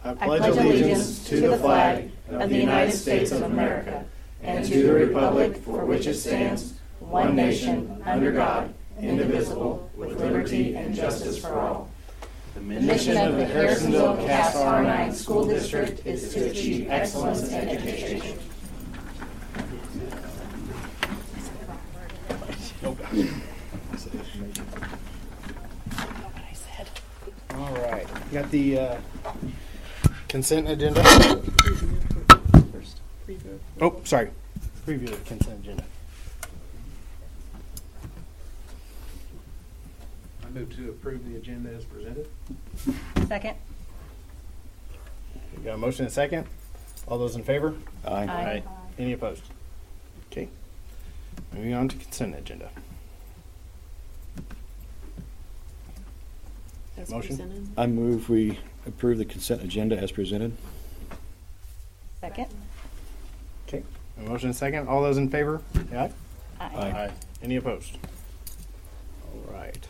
I pledge allegiance to the flag of the United States of America and to the republic for which it stands, one nation, under God, indivisible, with liberty and justice for all. The mission of the Harrisonville Cass R9 School District is to achieve excellence in education. All right, got the consent agenda. Oh, sorry. Preview the consent agenda. I move to approve the agenda as presented. Second. We got a motion and a second. All those in favor? Aye. Any opposed? Okay. Moving on to consent agenda. As Motion? presented. I move we approve the consent agenda as presented. Second. Okay. A motion and a second. All those in favor? Aye. Aye. Any opposed? All right.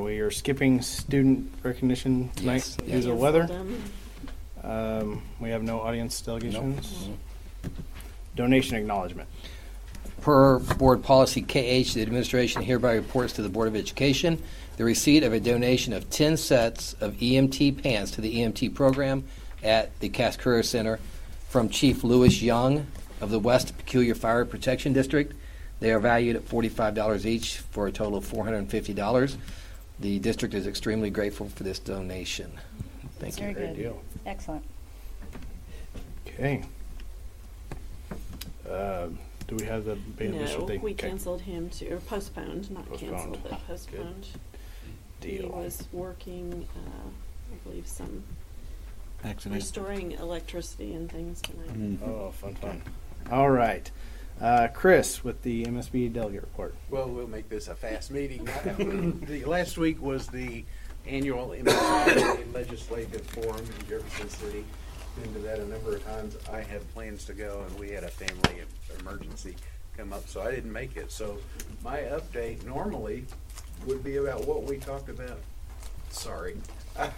We are skipping student recognition tonight Yes. due to Yes, weather. well done. We have no audience delegations. Donation acknowledgement. Per Board Policy KH, the administration hereby reports to the Board of Education the receipt of a donation of 10 sets of EMT pants to the EMT program at the Cass Career Center from Chief Louis Young of the West Peculiar Fire Protection District. They are valued at $45 each for a total of $450. The district is extremely grateful for this donation. Thank you. Very Great good. deal. Excellent. Okay. Do we have the initial No, date? we Okay. canceled him to, or postponed, not canceled, Postponed. but postponed. He Deal. was working, I believe, some Accident. restoring electricity and things tonight. Mhm. Oh, fun. All right. Chris with the MSB delegate report. Well, we'll make this a fast meeting. The last week was the annual MSB Legislative Forum in Jefferson City. Been to that a number of times. I had plans to go, and we had a family emergency come up, so I didn't make it. So my update normally would be about what we talked about. Sorry, I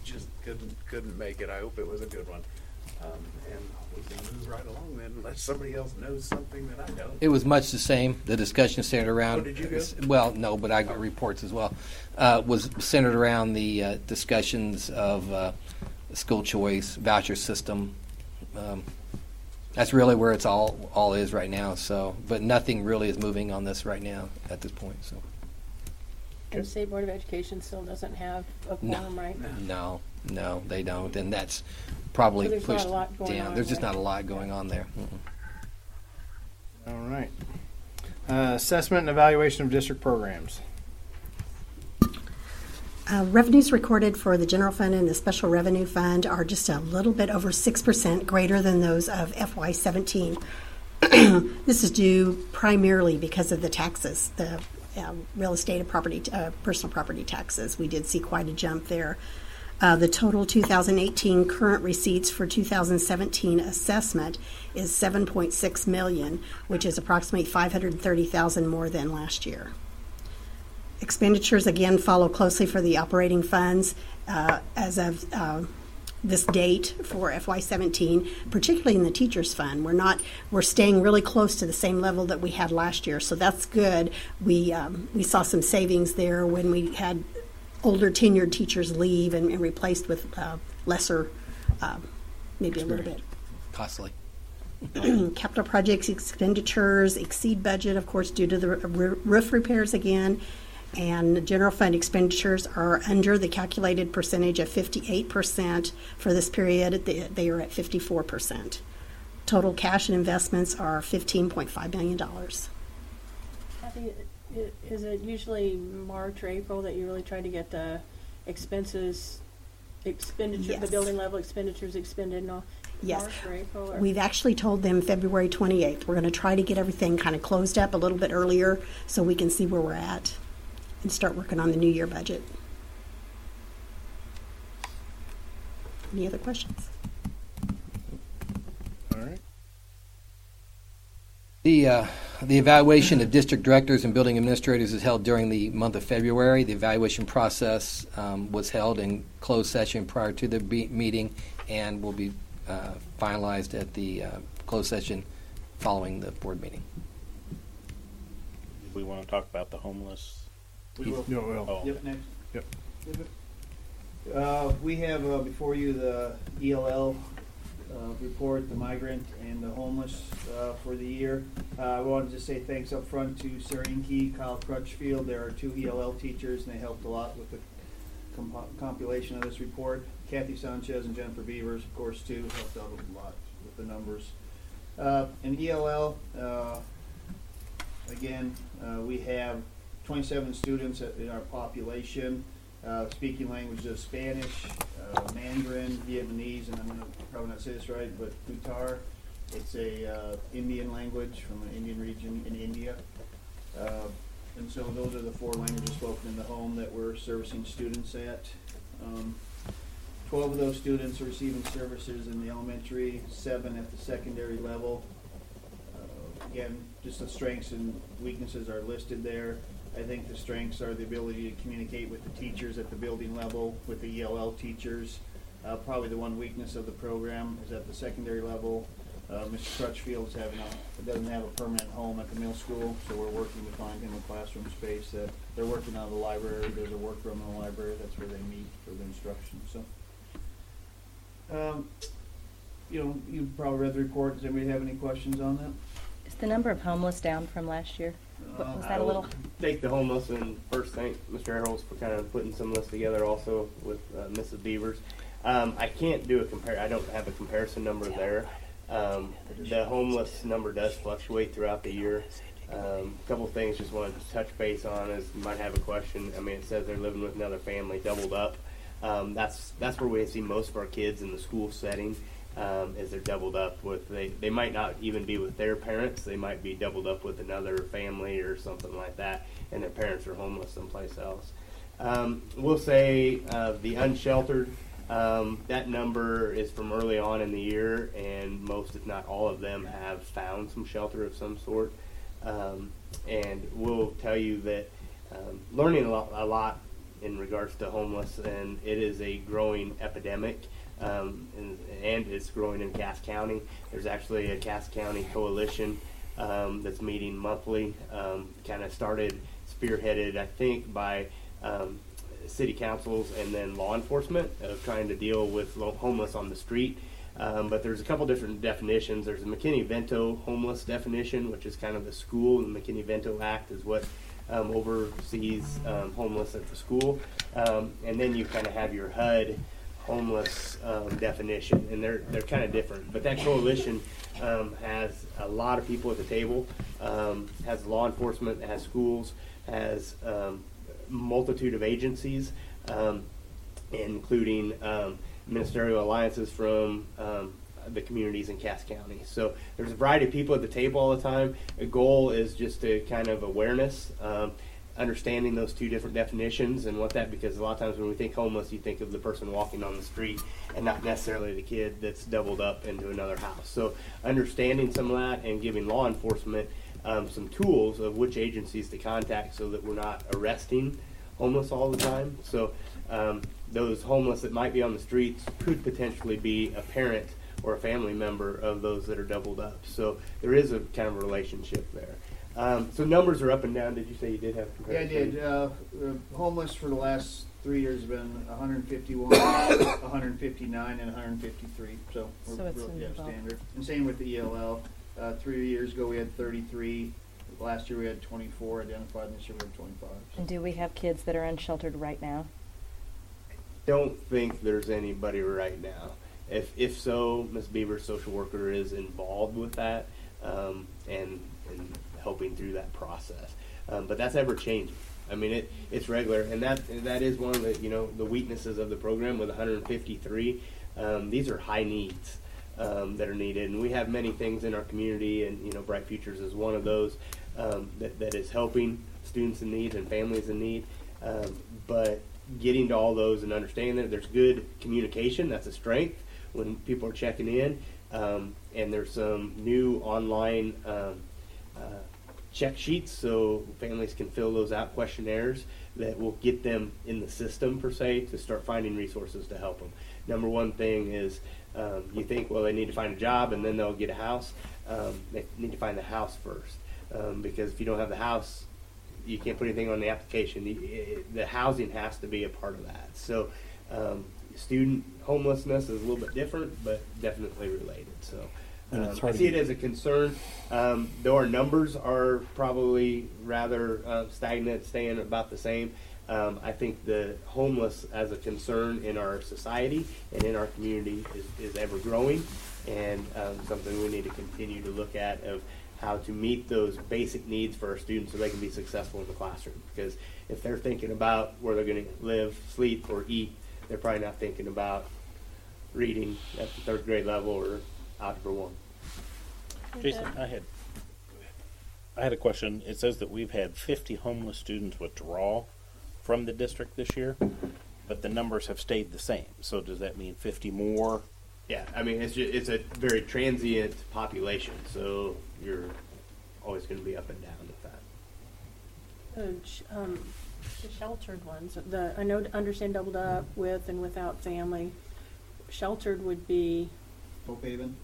just couldn't make it. I hope it was a good one. And we can move right along then, unless somebody else knows something that I don't. It was much the same. The discussion centered around. Oh, did you go? Well, no, but I got reports as well. Was centered around the discussions of school choice, voucher system. That's really where it's all is right now. So, but nothing really is moving on this right now at this point. So, And the State Board of Education still doesn't have a quorum, right? no, they don't, and that's probably So there's not pushed a lot going down. on There's just there. not a lot going on there. All right. Assessment and evaluation of district programs. Revenues recorded for the general fund and the special revenue fund are just a little bit over 6% greater than those of FY17. This is due primarily because of the taxes, the real estate and property, personal property taxes. We did see quite a jump there. The total 2018 current receipts for 2017 assessment is $7.6 million, which is approximately $530,000 more than last year. Expenditures again follow closely for the operating funds as of this date for FY17, particularly in the teachers fund. We're staying really close to the same level that we had last year, so that's good. We saw some savings there when we had older tenured teachers leave and replaced with lesser, maybe a little bit. Costly. Capital projects expenditures exceed budget, of course, due to the roof repairs again. And general fund expenditures are under the calculated percentage of 58% for this period. They are at 54%. Total cash and investments are $15.5 million. Kathy, is it usually March or April that you really try to get the expenditure, Yes. the building level expenditures expended in Yes. March or April? Or? We've actually told them February 28th. We're going to try to get everything kind of closed up a little bit earlier so we can see where we're at and start working on the new year budget. Any other questions? All right. The evaluation of district directors and building administrators is held during the month of February. The evaluation process was held in closed session prior to the meeting and will be finalized at the closed session following the board meeting. We want to talk about the homeless. We will. No, well, Oh. Yep, next. Yep. We have before you the ELL report, the migrant and the homeless for the year. I wanted to say thanks up front to Sarah Inke, Kyle Crutchfield. There are 2 ELL teachers, and they helped a lot with the compilation of this report. Kathy Sanchez and Jennifer Beavers, of course, too, helped out a lot with the numbers. In ELL, again, we have 27 students in our population, speaking languages of Spanish, Mandarin, Vietnamese, and I'm going to probably not say this right, but Kutar. It's a Indian language from an Indian region in India. And so those are the 4 languages spoken in the home that we're servicing students at. 12 of those students are receiving services in the elementary, 7 at the secondary level. Again, just the strengths and weaknesses are listed there. I think the strengths are the ability to communicate with the teachers at the building level, with the ELL teachers. Probably the one weakness of the program is at the secondary level. Mr. Crutchfield doesn't have a permanent home at the middle school, so we're working to find him a classroom space. That they're working out of the library. There's a workroom in the library. That's where they meet for the instruction. So, you probably read the report. Does anybody have any questions on that? Is the number of homeless down from last year? Was that a little? Take the homeless and first thank Mr. Erholz for kind of putting some lists together also with Mrs. Beavers. I can't do a compare. I don't have a comparison number there. The homeless number does fluctuate throughout the year. A couple of things just wanted to touch base on is you might have a question. I mean, it says they're living with another family, doubled up. That's where we see most of our kids in the school setting. Is they're doubled up with they might not even be with their parents. They might be doubled up with another family or something like that, and their parents are homeless someplace else. We'll say the unsheltered, that number is from early on in the year, and most, if not all of them, have found some shelter of some sort. And we'll tell you that learning a lot in regards to homeless, and it is a growing epidemic. And it's growing in Cass County. There's actually a Cass County coalition that's meeting monthly, kind of started, spearheaded, I think, by city councils and then law enforcement of trying to deal with homeless on the street. But there's a couple different definitions. There's the McKinney-Vento homeless definition, which is kind of the school. The McKinney-Vento Act is what oversees homeless at the school. And then you kind of have your HUD homeless definition, and they're kind of different. But that coalition has a lot of people at the table, has law enforcement, has schools, has multitude of agencies, including ministerial alliances from the communities in Cass County. So there's a variety of people at the table all the time. The goal is just to kind of awareness, understanding those 2 different definitions and what that, because a lot of times when we think homeless, you think of the person walking on the street and not necessarily the kid that's doubled up into another house. So understanding some of that and giving law enforcement some tools of which agencies to contact so that we're not arresting homeless all the time. So those homeless that might be on the streets could potentially be a parent or a family member of those that are doubled up. So there is a kind of a relationship there. So numbers are up and down. Did you say you did have comparison? Yeah, I did. Homeless for the last 3 years have been 151, 159, and 153. So we're it's in the ball. standard. And same with the ELL. 3 years ago we had 33. Last year we had 24 identified, and this year we have 25. So. And do we have kids that are unsheltered right now? Don't think there's anybody right now. If so, Ms. Beaver, social worker, is involved with that and helping through that process. But that's ever changing. I mean, it's regular, and that is one of the weaknesses of the program with 153. These are high needs that are needed, and we have many things in our community, and Bright Futures is one of those that is helping students in need and families in need. But getting to all those and understanding that there's good communication, that's a strength when people are checking in, and there's some new online check sheets so families can fill those out, questionnaires that will get them in the system per se to start finding resources to help them. Number one thing is you think, well, they need to find a job and then they'll get a house. They need to find the house first because if you don't have the house, you can't put anything on the application. The housing has to be a part of that. So student homelessness is a little bit different, but definitely related. So I see it as a concern. Though our numbers are probably rather stagnant, staying about the same, I think the homeless as a concern in our society and in our community is ever growing, and something we need to continue to look at of how to meet those basic needs for our students so they can be successful in the classroom. Because if they're thinking about where they're going to live, sleep, or eat, they're probably not thinking about reading at the third grade level or Algebra 1. Jason, I had a question. It says that we've had 50 homeless students withdraw from the district this year, but the numbers have stayed the same. So does that mean 50 more? Yeah, I mean, it's a very transient population, so you're always going to be up and down with that. The sheltered ones, I understand doubled up with and without family. Sheltered would be. Hope Haven.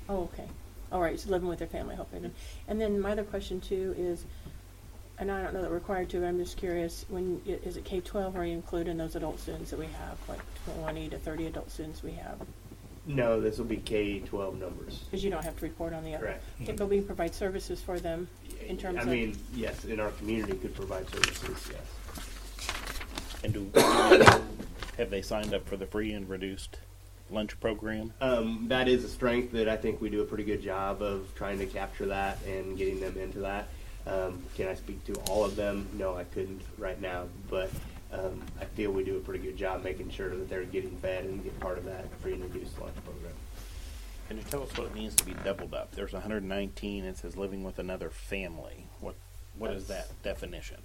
Oh, okay. All right, so living with their family, Hope Haven. And then my other question too is, and I don't know that we're required to, but I'm just curious, is it K-12 or are you including those adult students that we have, like 20 to 30 adult students we have? No, this will be K-12 numbers. Because you don't have to report on the other. Correct. Okay, but we provide services for them in terms of. I mean, yes, in our community could provide services, yes. And have they signed up for the free and reduced lunch program? That is a strength that I think we do a pretty good job of trying to capture that and getting them into that. Can I speak to all of them? No, I couldn't right now, but I feel we do a pretty good job making sure that they're getting fed and get part of that free and reduced lunch program. Can you tell us what it means to be doubled up? There's 119. It says living with another family. What is that definition?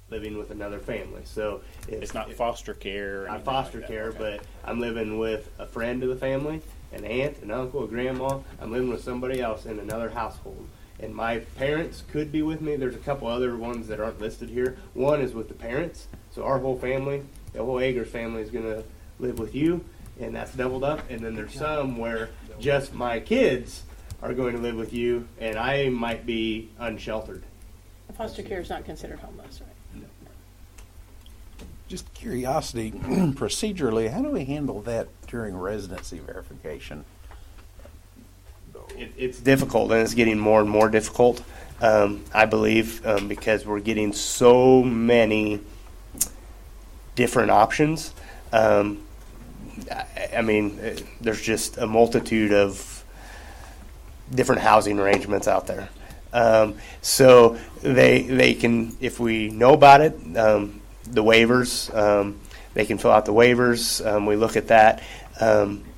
Living with another family. So it's not foster care. Not foster care, okay. But I'm living with a friend of the family, an aunt, an uncle, a grandma. I'm living with somebody else in another household. And my parents could be with me. There's a couple other ones that aren't listed here. One is with the parents. So our whole family, the whole Agers family is going to live with you, and that's doubled up. And then there's some where just my kids are going to live with you, and I might be unsheltered. Foster care is not considered homeless, right? No. Just curiosity, procedurally, how do we handle that during residency verification? It's difficult, and it's getting more and more difficult, I believe, because we're getting so many different options. I mean, there's just a multitude of different housing arrangements out there. So they can, if we know about it, the waivers, they can fill out the waivers. We look at that.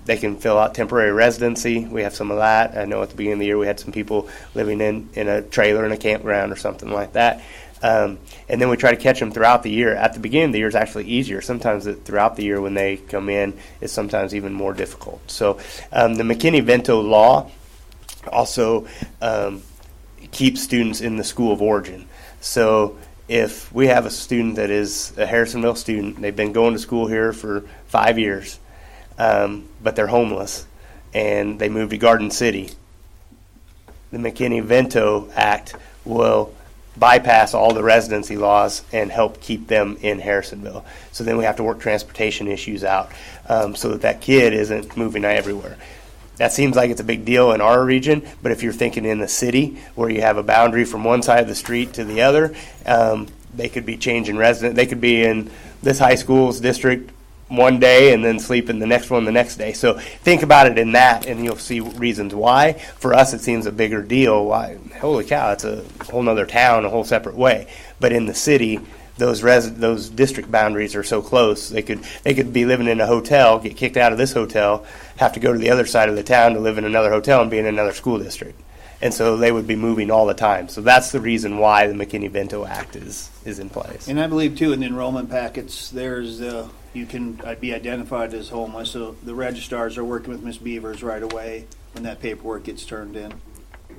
They can fill out temporary residency. We have some of that. I know at the beginning of the year we had some people living in a trailer in a campground or something like that. And then we try to catch them throughout the year. At the beginning of the year is actually easier. Sometimes throughout the year when they come in, it's sometimes even more difficult. So the McKinney-Vento law also keeps students in the school of origin. So if we have a student that is a Harrisonville student, they've been going to school here for 5 years, but they're homeless, and they move to Garden City, the McKinney-Vento Act will bypass all the residency laws and help keep them in Harrisonville. So then we have to work transportation issues out so that kid isn't moving everywhere. That seems like it's a big deal in our region, but if you're thinking in the city where you have a boundary from one side of the street to the other, they could be changing resident. They could be in this high school's district one day and then sleep in the next one the next day. So think about it in that, and you'll see reasons why. For us, it seems a bigger deal. Why? Holy cow, it's a whole nother town, a whole separate way. But in the city, those district boundaries are so close. They could be living in a hotel, get kicked out of this hotel, have to go to the other side of the town to live in another hotel and be in another school district. And so they would be moving all the time. So that's the reason why the McKinney-Vento Act is in place. And I believe, too, in the enrollment packets, there's you can be identified as homeless. So the registrars are working with Ms. Beavers right away when that paperwork gets turned in.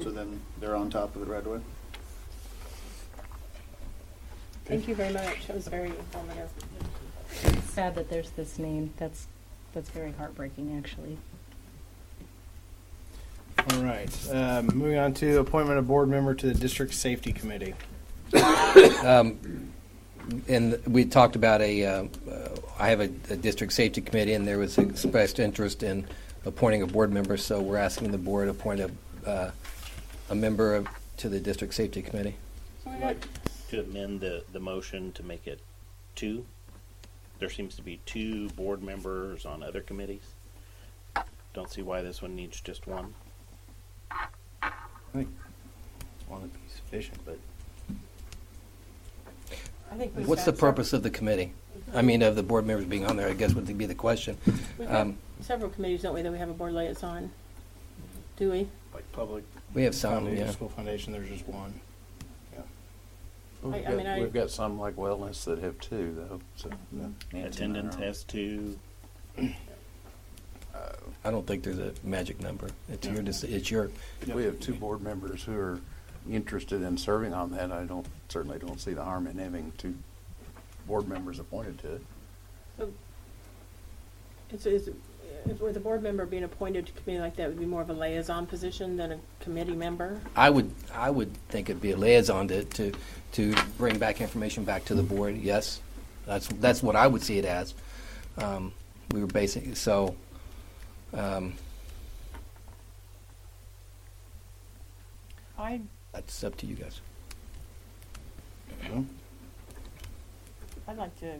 So then they're on top of it right away. Thank you very much. That was very informative. It's sad that there's this name. That's very heartbreaking, actually. All right. Moving on to appointment of board member to the District Safety Committee. And we talked about I have a district safety committee, and there was expressed interest in appointing a board member, so we're asking the board to appoint a member to the district safety committee. To amend the motion to make it 2. There seems to be 2 board members on other committees. Don't see why this one needs just 1. I think one would be sufficient, but I think we've What's the got purpose of the committee? I mean, of the board members being on there, I guess would be the question. We've got several committees, don't we, that we have a board liaison? Do we? like public We have some, foundation, yeah. school foundation, there's just one. Yeah. We've got some like wellness that have 2 though. So Attendance has 2. I don't think there's a magic number. It's your. If we have 2 board members who are interested in serving on that, I certainly don't see the harm in having 2 board members appointed to it. If with a board member being appointed to a committee like that, would be more of a liaison position than a committee member? I would think it'd be a liaison to bring back information back to the board. Yes, that's what I would see it as. We were basing so. That's up to you guys. I'd like to.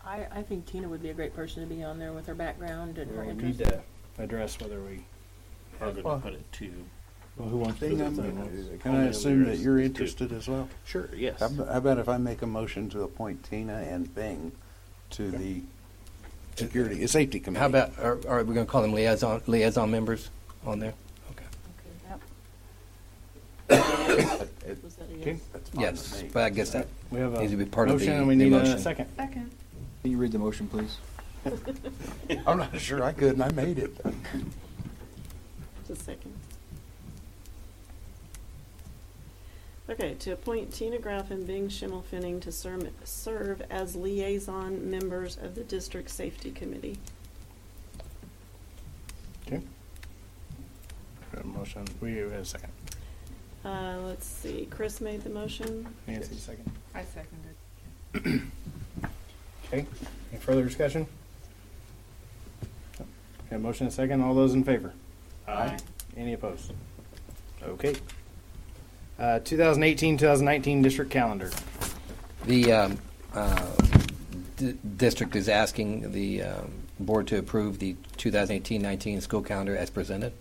I think Tina would be a great person to be on there with her background and her We interest. need to address whether we. Are going to put it 2. Well, who wants to do that? Can I assume that you're interested as well? Sure, yes. How about if I make a motion to appoint Tina and Bing to the safety committee? How about are we going to call them liaison members on there? Was that a Okay. yes? That's fine Yes, with me. but I guess that We have a needs to be part of motion the and we need motion. a second. Second. Can you read the motion, please? I'm not sure I could, and I made it. Just a second. Okay, to appoint Tina Graff and Bing Schimmelfinning to serve as liaison members of the District Safety Committee. Okay. We have a motion. We have a second. Let's see, Chris made the motion. Nancy, second. I seconded. Okay. Any further discussion? Okay, motion and second. All those in favor? Aye. Any opposed? Okay. 2018-2019 district calendar. The district is asking the board to approve the 2018-19 school calendar as presented.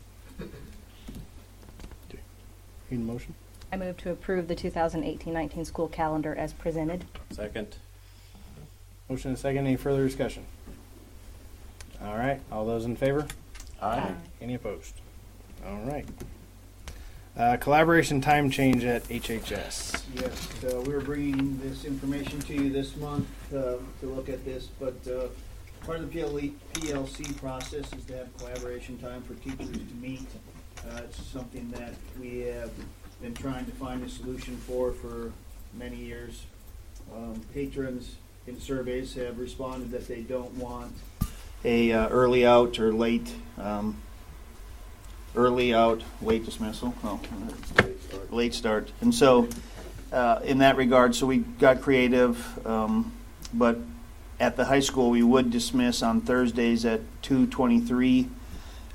Need a motion? I move to approve the 2018-19 school calendar as presented. Second. Motion and second. Any further discussion? All right. All those in favor? Aye. Any opposed? All right. Collaboration time change at HHS. Yes, we were bringing this information to you this month to look at this, but part of the PLC process is to have collaboration time for teachers to meet. It's something that we have been trying to find a solution for many years. Patrons in surveys have responded that they don't want a early out or late late dismissal. Oh, late start. And so, in that regard, so we got creative. But at the high school, we would dismiss on Thursdays at 2:23,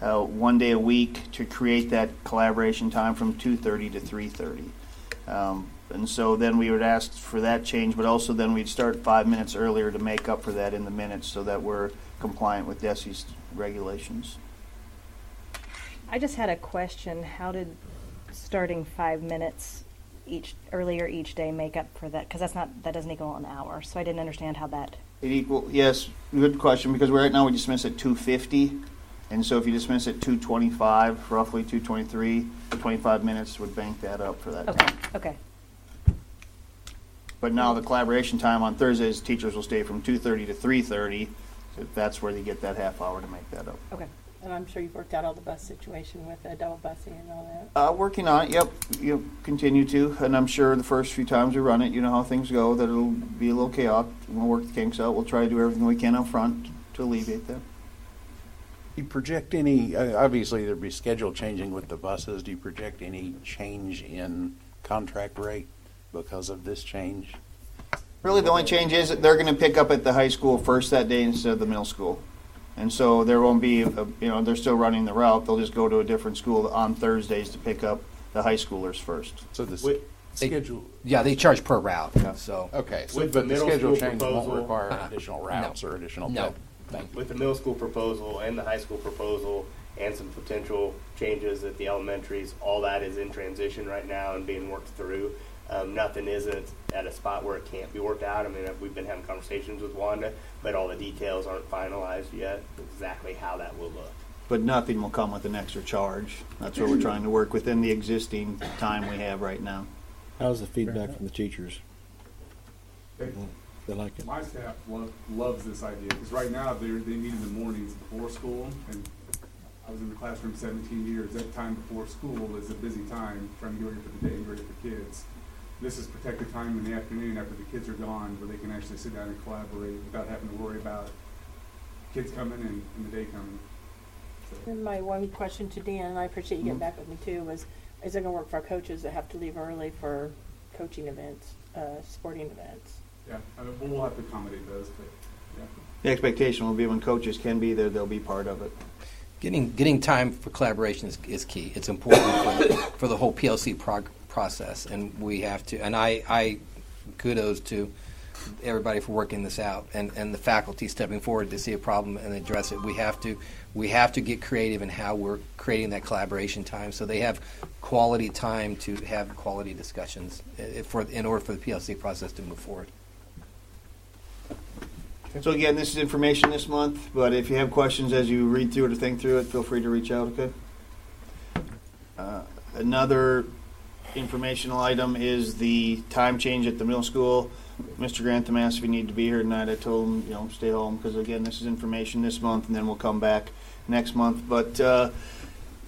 1 day a week, to create that collaboration time from 2:30 to 3:30. And so then we would ask for that change, but also then we'd start 5 minutes earlier to make up for that in the minutes, so that we're compliant with DESI's regulations. I just had a question. How did starting 5 minutes earlier each day make up for that? Because that doesn't equal an hour, so I didn't understand how that. Yes, good question, because right now we dismiss at 2:50, and so if you dismiss at 2:25, roughly 2:23, 25 minutes would bank that up for that time. Okay. But now the collaboration time on Thursdays, teachers will stay from 2:30 to 3:30. So that's where they get that half hour to make that up. Okay. And I'm sure you've worked out all the bus situation with the double busing and all that. Working on it, yep. You continue to, and I'm sure the first few times we run it, you know how things go, that it'll be a little chaotic. We'll work the kinks out. We'll try to do everything we can up front to alleviate that. Do you project any, obviously there'd be schedule changing with the buses. Do you project any change in contract rate because of this change? Really, the only change is that they're going to pick up at the high school first that day instead of the middle school. And so there won't be, they're still running the route. They'll just go to a different school on Thursdays to pick up the high schoolers first. So the schedule. Yeah, they charge per route. So Okay, so With but the the middle schedule school change won't proposal- require additional routes or additional. No. With the middle school proposal and the high school proposal and some potential changes at the elementaries, all that is in transition right now and being worked through. Nothing isn't at a spot where it can't be worked out. I mean, we've been having conversations with Wanda, but all the details aren't finalized yet, exactly how that will look. But nothing will come with an extra charge. That's what we're trying to work within the existing time we have right now. How's the feedback from the teachers? They like it. My staff loves this idea because right now they meet in the mornings before school, and I was in the classroom 17 years. That time before school is a busy time trying to get ready for the day and ready for kids. This is protected time in the afternoon after the kids are gone where they can actually sit down and collaborate without having to worry about kids coming and the day coming. So. And my one question to Dan, and I appreciate you getting back with me too, was is it going to work for our coaches that have to leave early for coaching events, sporting events? Yeah, we'll have to accommodate those, but yeah. The expectation will be when coaches can be there, they'll be part of it. Getting time for collaboration is key. It's important for the whole PLC process, and we have to. And I kudos to everybody for working this out, and the faculty stepping forward to see a problem and address it. We have to get creative in how we're creating that collaboration time, so they have quality time to have quality discussions in order for the PLC process to move forward. So again, this is information this month, but if you have questions as you read through it or think through it, feel free to reach out, okay? Another informational item is the time change at the middle school. Mr. Grantham asked if he needed to be here tonight. I told him, stay home, because again, this is information this month, and then we'll come back next month. But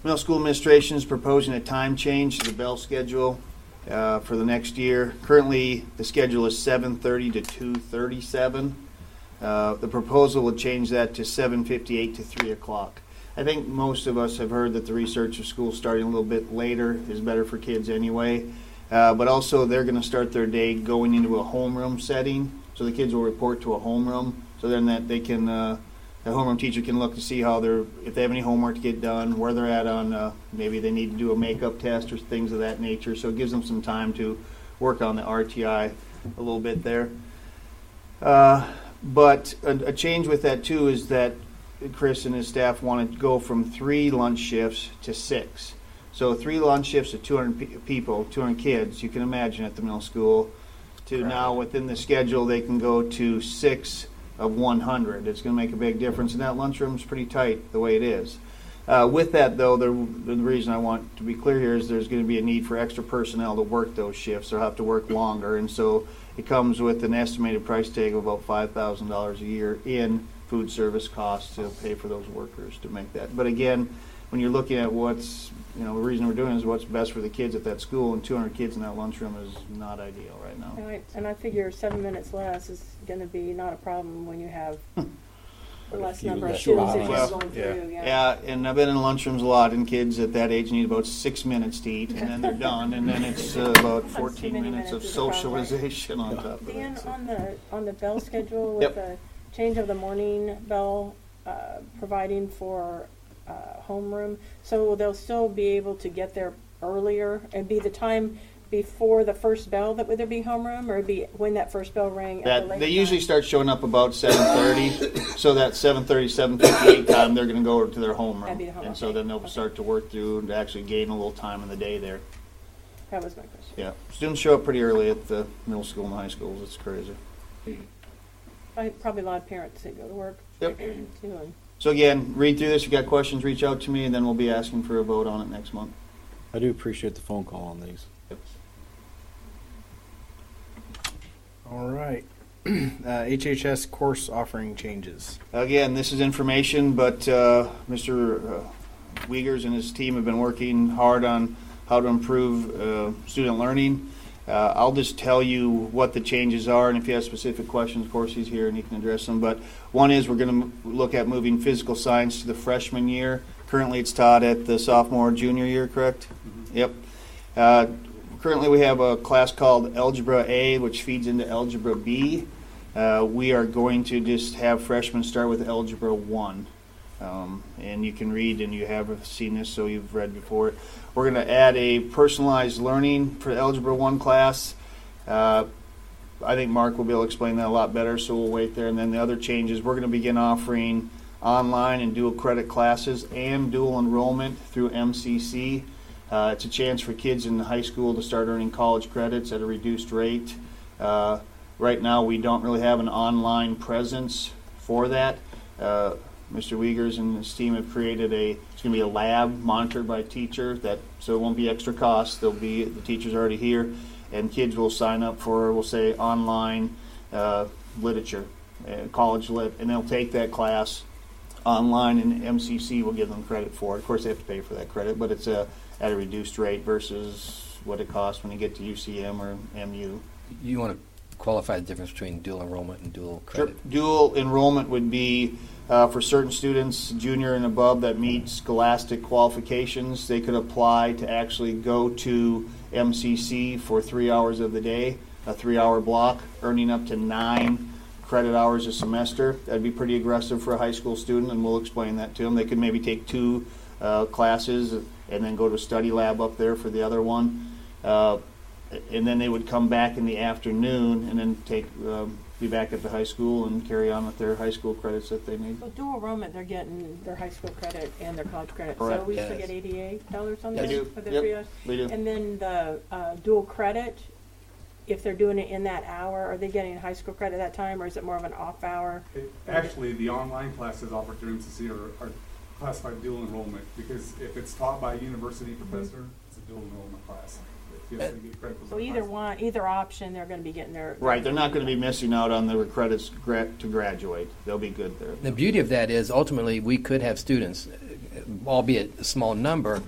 middle school administration is proposing a time change to the bell schedule for the next year. Currently, the schedule is 7:30 to 2:37. The proposal would change that to 7:58 to 3 o'clock. I think most of us have heard that the research of school starting a little bit later is better for kids anyway. But also they're going to start their day going into a homeroom setting. So the kids will report to a homeroom. So then that they can, the homeroom teacher can look to see how if they have any homework to get done, where they're at on, maybe they need to do a makeup test or things of that nature. So it gives them some time to work on the RTI a little bit there. But a change with that too is that Chris and his staff want to go from 3 lunch shifts to 6. So 3 lunch shifts of 200 people, 200 kids, you can imagine at the middle school, to now within the schedule they can go to 6 of 100. It's going to make a big difference, and that lunchroom is pretty tight the way it is. With that, though, the reason I want to be clear here is there's going to be a need for extra personnel to work those shifts. They'll have to work longer, and so it comes with an estimated price tag of about $5,000 a year in food service costs to pay for those workers to make that. But again, when you're looking at what's, the reason we're doing is what's best for the kids at that school, and 200 kids in that lunchroom is not ideal right now. And I figure 7 minutes less is going to be not a problem when you have the less number of students that you're going through. Yeah, and I've been in lunchrooms a lot, and kids at that age need about 6 minutes to eat, and then they're done, and then it's about 14 minutes of socialization on top of it. Dan, on the bell schedule with the change of the morning bell providing for homeroom, so they'll still be able to get there earlier and be the time before the first bell that would there be homeroom, or be when that first bell rang? They usually start showing up about 7:30, so that 7:30, 7:58 time they're going to go to their homeroom, and so then they'll start to work through and actually gain a little time in the day there. That was my question. Yeah, students show up pretty early at the middle school and high schools. It's crazy. Probably a lot of parents that go to work. Yep. Too. So again, read through this. If you got questions, reach out to me, and then we'll be asking for a vote on it next month. I do appreciate the phone call on these. Yep. All right. HHS course offering changes. Again, this is information, but Mr. Wiegers and his team have been working hard on how to improve student learning. I'll just tell you what the changes are, and if you have specific questions, of course, he's here and he can address them. But one is we're going to look at moving physical science to the freshman year. Currently, it's taught at the sophomore, junior year, correct? Mm-hmm. Yep. Currently, we have a class called Algebra A, which feeds into Algebra B. We are going to just have freshmen start with Algebra 1. And you can read, and you have seen this, so you've read before. We're going to add a personalized learning for Algebra 1 class. I think Mark will be able to explain that a lot better, so we'll wait there. And then the other changes, we're going to begin offering online and dual credit classes and dual enrollment through MCC. It's a chance for kids in high school to start earning college credits at a reduced rate. Right now, we don't really have an online presence for that. Mr. Wiegers and his team have created it's going to be a lab monitored by a teacher, so it won't be extra cost. The teacher's already here, and kids will sign up for, we'll say, online literature, college lit, and they'll take that class online, and MCC will give them credit for it. Of course, they have to pay for that credit, but it's at a reduced rate versus what it costs when you get to UCM or MU. You want to qualify the difference between dual enrollment and dual credit? Sure. Dual enrollment would be for certain students, junior and above, that meet scholastic qualifications. They could apply to actually go to MCC for 3 hours of the day, a 3-hour block, earning up to 9 credit hours a semester. That'd be pretty aggressive for a high school student, and we'll explain that to them. They could maybe take 2 classes and then go to study lab up there for the other one. And then they would come back in the afternoon and then be back at the high school and carry on with their high school credits that they need. Well, dual enrollment, they're getting their high school credit and their college credit. Correct. So we still get $88 on Yes. that We do. for the Yep. 3 hours? We do. And then the dual credit, if they're doing it in that hour, are they getting high school credit at that time, or is it more of an off hour? Actually, the online classes offered through MCC are classified dual enrollment, because if it's taught by a university professor, it's a dual enrollment class. You have to get credit for So both either option, they're going to be getting their... Right, they're not going to be missing out on the credits to graduate. They'll be good there. The beauty of that is ultimately we could have students, albeit a small number,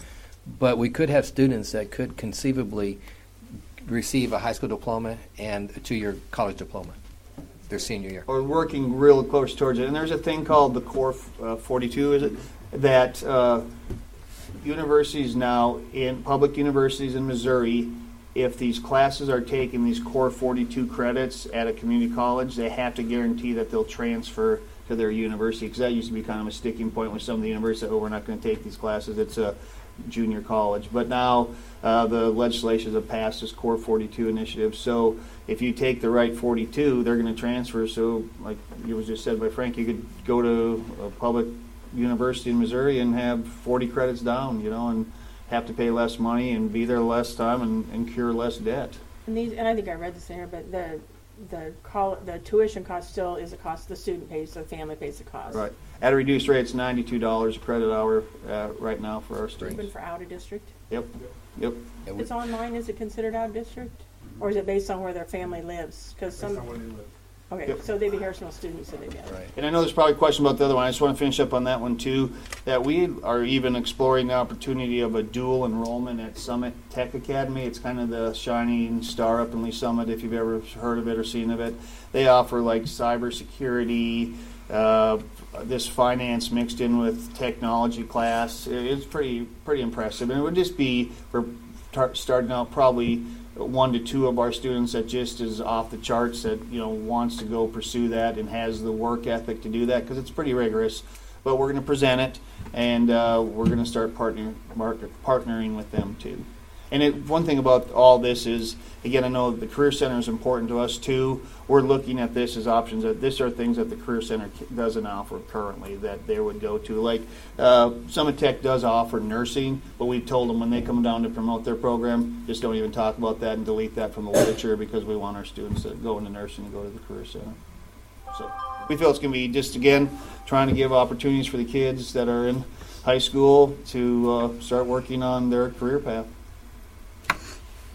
but we could have students that could conceivably receive a high school diploma and a 2-year college diploma their senior year. Or working real close towards it. And there's a thing called the Core 42, is it? That universities now, in public universities in Missouri, if these classes are taken, these Core 42 credits at a community college, they have to guarantee that they'll transfer to their university, because that used to be kind of a sticking point with some of the universities that, we're not going to take these classes. It's a junior college. But now the legislation has passed this Core 42 initiative. So if you take the right 42, they're going to transfer. So like it was just said by Frank, you could go to a public university in Missouri and have 40 credits down, and have to pay less money and be there less time and incur less debt. And I think I read this in here, but the tuition cost still is a cost the student pays, so the family pays the cost. Right. At a reduced rate, it's $92 a credit hour right now for our students. Even for out of district? Yep. If it's online, is it considered out of district? Or is it based on where their family lives? Because based on where they live. Okay, Yep. so they'd be Harrisonville students, so they'd be out. Right. And I know there's probably a question about the other one. I just want to finish up on that one too, that we are even exploring the opportunity of a dual enrollment at Summit Tech Academy. It's kind of the shining star up in Lee Summit, if you've ever heard of it or seen of it. They offer like cybersecurity, this finance mixed in with technology class. It's pretty impressive. And it would just be, for starting out, probably 1 to 2 of our students that just is off the charts, that wants to go pursue that and has the work ethic to do that, because it's pretty rigorous. But we're going to present it, and we're going to start partnering with them too. And one thing about all this is, again, I know the Career Center is important to us too. We're looking at this as options. These are things that the Career Center doesn't offer currently that they would go to. Like Summit Tech does offer nursing, but we've told them when they come down to promote their program, just don't even talk about that and delete that from the literature, because we want our students that go into nursing to go to the Career Center. So we feel it's going to be just, again, trying to give opportunities for the kids that are in high school to start working on their career path.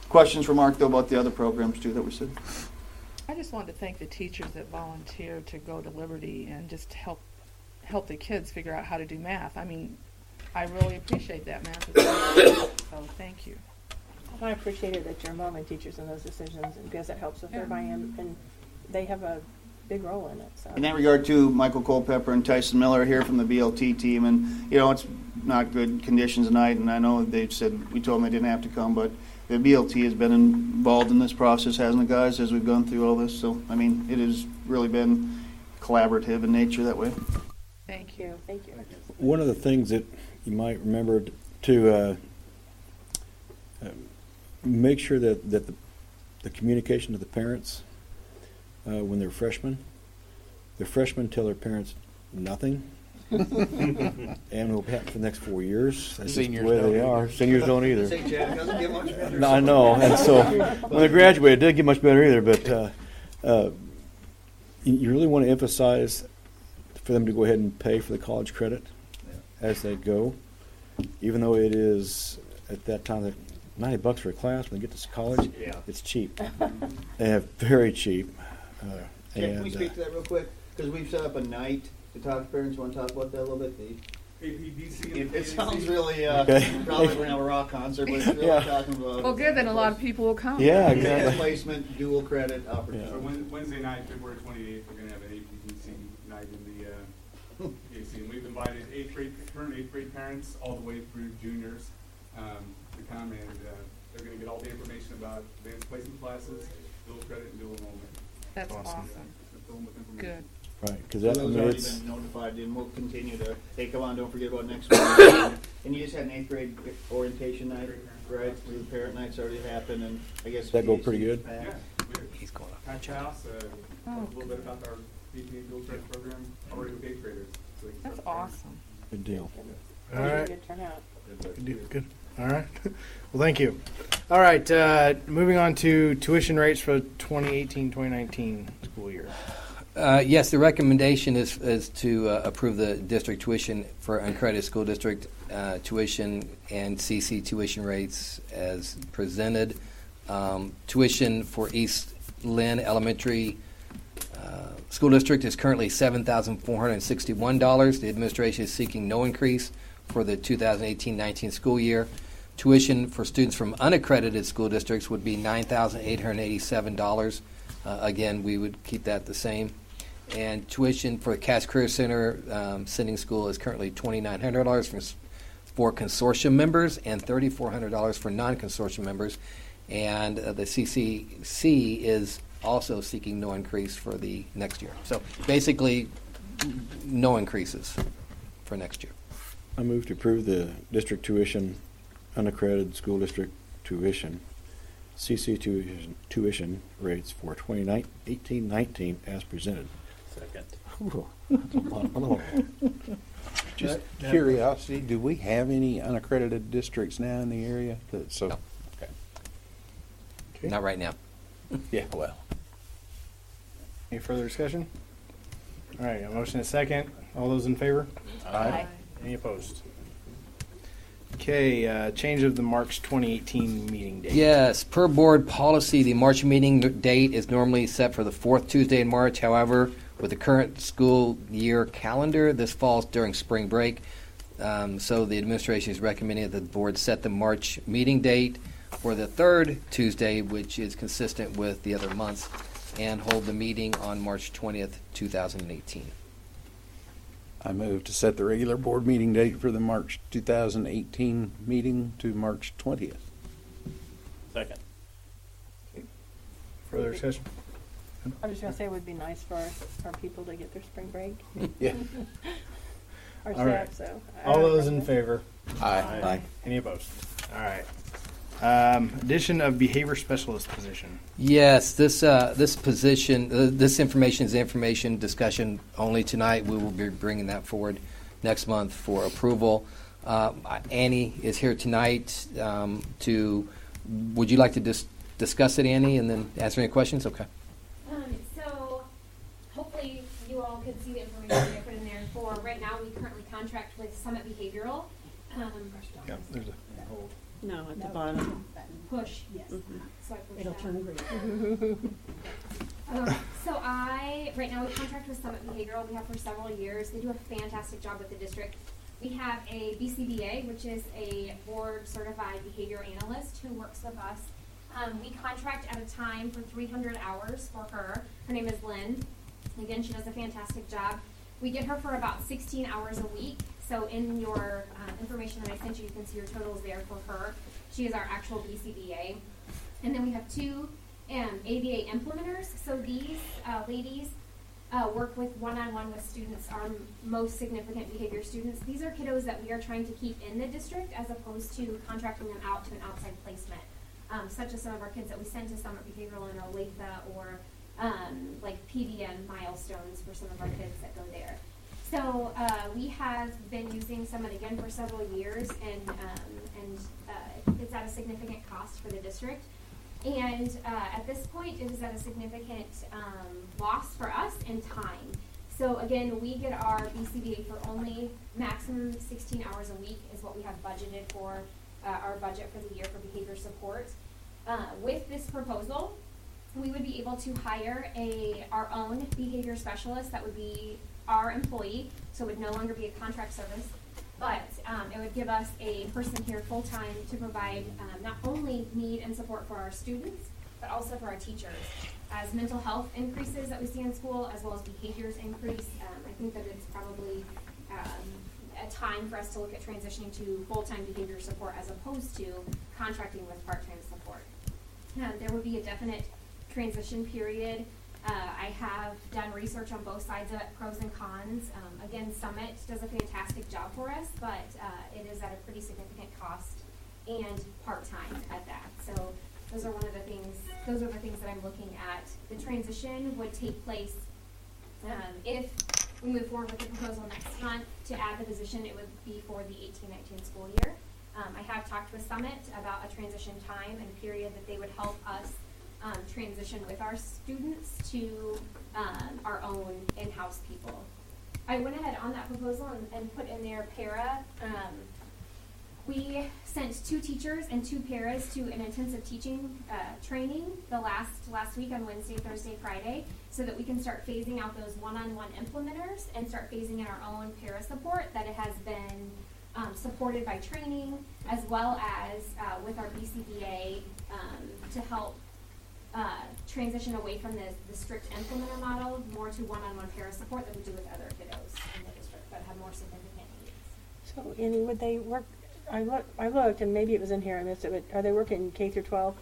Questions for Mark, though, about the other programs, too, that we said? I just wanted to thank the teachers that volunteered to go to Liberty and just help the kids figure out how to do math. I mean, I really appreciate that math. So thank you. I appreciated that you're involving teachers in those decisions, and because that helps with their buy-in, and they have a big role in it. So. In that regard, too, Michael Culpepper and Tyson Miller are here from the BLT team, and it's not good conditions tonight, and I know they've said we told them they didn't have to come, but the BLT has been involved in this process, hasn't it, guys, as we've gone through all this? So, I mean, it has really been collaborative in nature that way. Thank you. Thank you. One of the things that you might remember to make sure that the communication to the parents when they're freshmen tell their parents nothing. And will happen for the next 4 years. That's just the way they are. Seniors don't either. St. Chad doesn't get much better. No, I know. And so when they graduate, it didn't get much better either. But you really want to emphasize for them to go ahead and pay for the college credit as they go, even though it is at that time $90 for a class. When they get to college, it's cheap. Very cheap. Can we speak to that real quick? Because we've set up a night to talk to parents. You want to talk about that a little bit? It sounds really, probably we're going to have a rock concert, but it's really talking about... Well, good, then a lot of people will come. Yeah, exactly. Placement, dual credit opportunity. So Wednesday night, February 28th, we're going to have an APDC night in the AC, and we've invited current 8th grade parents all the way through juniors to come, and they're going to get all the information about advanced placement classes, dual credit, and dual enrollment. That's awesome. Good. Right, because Those that already it's been notified, and we'll continue to. Hey, come on! Don't forget about next week. And you just had an 8th grade orientation night, right? The parent night's already happened, and I guess that go pretty good. Yeah, he's going up. Patch house. A little bit about our PTA dual credit program already with 8th graders. So that's awesome. Good deal. All right. Good turnout. Good. All right. Well, thank you. All right. Moving on to tuition rates for 2018-2019 school year. Yes, the recommendation is to approve the district tuition for uncredited school district tuition and CC tuition rates as presented. Tuition for East Lynn Elementary School District is currently $7,461. The administration is seeking no increase for the 2018-19 school year. Tuition for students from unaccredited school districts would be $9,887. Again, we would keep that the same. And tuition for the Cass Career Center sending school is currently $2,900 for consortium members and $3,400 for non-consortium members. And the CCC is also seeking no increase for the next year. So basically, no increases for next year. I move to approve the district tuition, unaccredited school district tuition, CC tuition rates for 2018-19 as presented. Second. Just curiosity, do we have any unaccredited districts now in the area? No. Okay. Not right now. Yeah, well. Any further discussion? All right, a motion and a second. All those in favor? Aye. Any opposed? Okay, change of the March 2018 meeting date. Yes, per board policy, the March meeting date is normally set for the fourth Tuesday in March. However, with the current school year calendar, this falls during spring break. So the administration is recommending that the board set the March meeting date for the third Tuesday, which is consistent with the other months, and hold the meeting on March 20th, 2018. I move to set the regular board meeting date for the March 2018 meeting to March 20th. Second. Further discussion? I was just going to say it would be nice for our people to get their spring break. Yeah. Our All staff, right. so. All those in favor? Aye. Any opposed? All right. Addition of behavior specialist position. Yes, this position, this information is information discussion only tonight. We will be bringing that forward next month for approval. Annie is here tonight would you like to discuss it, Annie, and then answer any questions? Okay. So hopefully you all could see the information I put in there. For right now, we currently contract with Summit Behavioral. Yeah, there's a whole. No, at the bottom. Push, yes. Mm-hmm. So I push It'll that. turn green. Right now we contract with Summit Behavioral. We have for several years. They do a fantastic job with the district. We have a BCBA, which is a board certified behavior analyst who works with us. We contract at a time for 300 hours for her. Her name is Lynn. Again, she does a fantastic job. We get her for about 16 hours a week. So in your information that I sent you, you can see your totals there for her. She is our actual BCBA. And then we have 2 ABA implementers. So these ladies work with one-on-one with students, our most significant behavior students. These are kiddos that we are trying to keep in the district as opposed to contracting them out to an outside placement, such as some of our kids that we send to Summit Behavioral in Olathe, or like PDM milestones for some of our kids that go there. So we have been using Summit again for several years, and it's at a significant cost for the district. And at this point, it is at a significant loss for us in time. So again, we get our BCBA for only maximum 16 hours a week is what we have budgeted for our budget for the year for behavior support. With this proposal, we would be able to hire our own behavior specialist that would be our employee, so it would no longer be a contract service. But it would give us a person here full-time to provide not only need and support for our students, but also for our teachers. As mental health increases that we see in school, as well as behaviors increase, I think that it's probably a time for us to look at transitioning to full-time behavior support as opposed to contracting with part-time support. There would be a definite transition period. I have done research on both sides of it, pros and cons. Again, Summit does a fantastic job for us, but it is at a pretty significant cost and part-time at that. So those are the things that I'm looking at. The transition would take place if we move forward with the proposal next month. To add the position, it would be for the 18-19 school year. I have talked with Summit about a transition time and period that they would help us transition with our students to our own in-house people. I went ahead on that proposal and put in there para. We sent 2 teachers and 2 paras to an intensive teaching training the last week on Wednesday, Thursday, Friday, so that we can start phasing out those one-on-one implementers and start phasing in our own para support that it has been supported by training, as well as with our BCBA to help transition away from the strict implementer model more to one-on-one para support that we do with other kiddos in the district that have more significant needs. So, Annie, would they work? I looked, and maybe it was in here. I missed it. But are they working K through 12?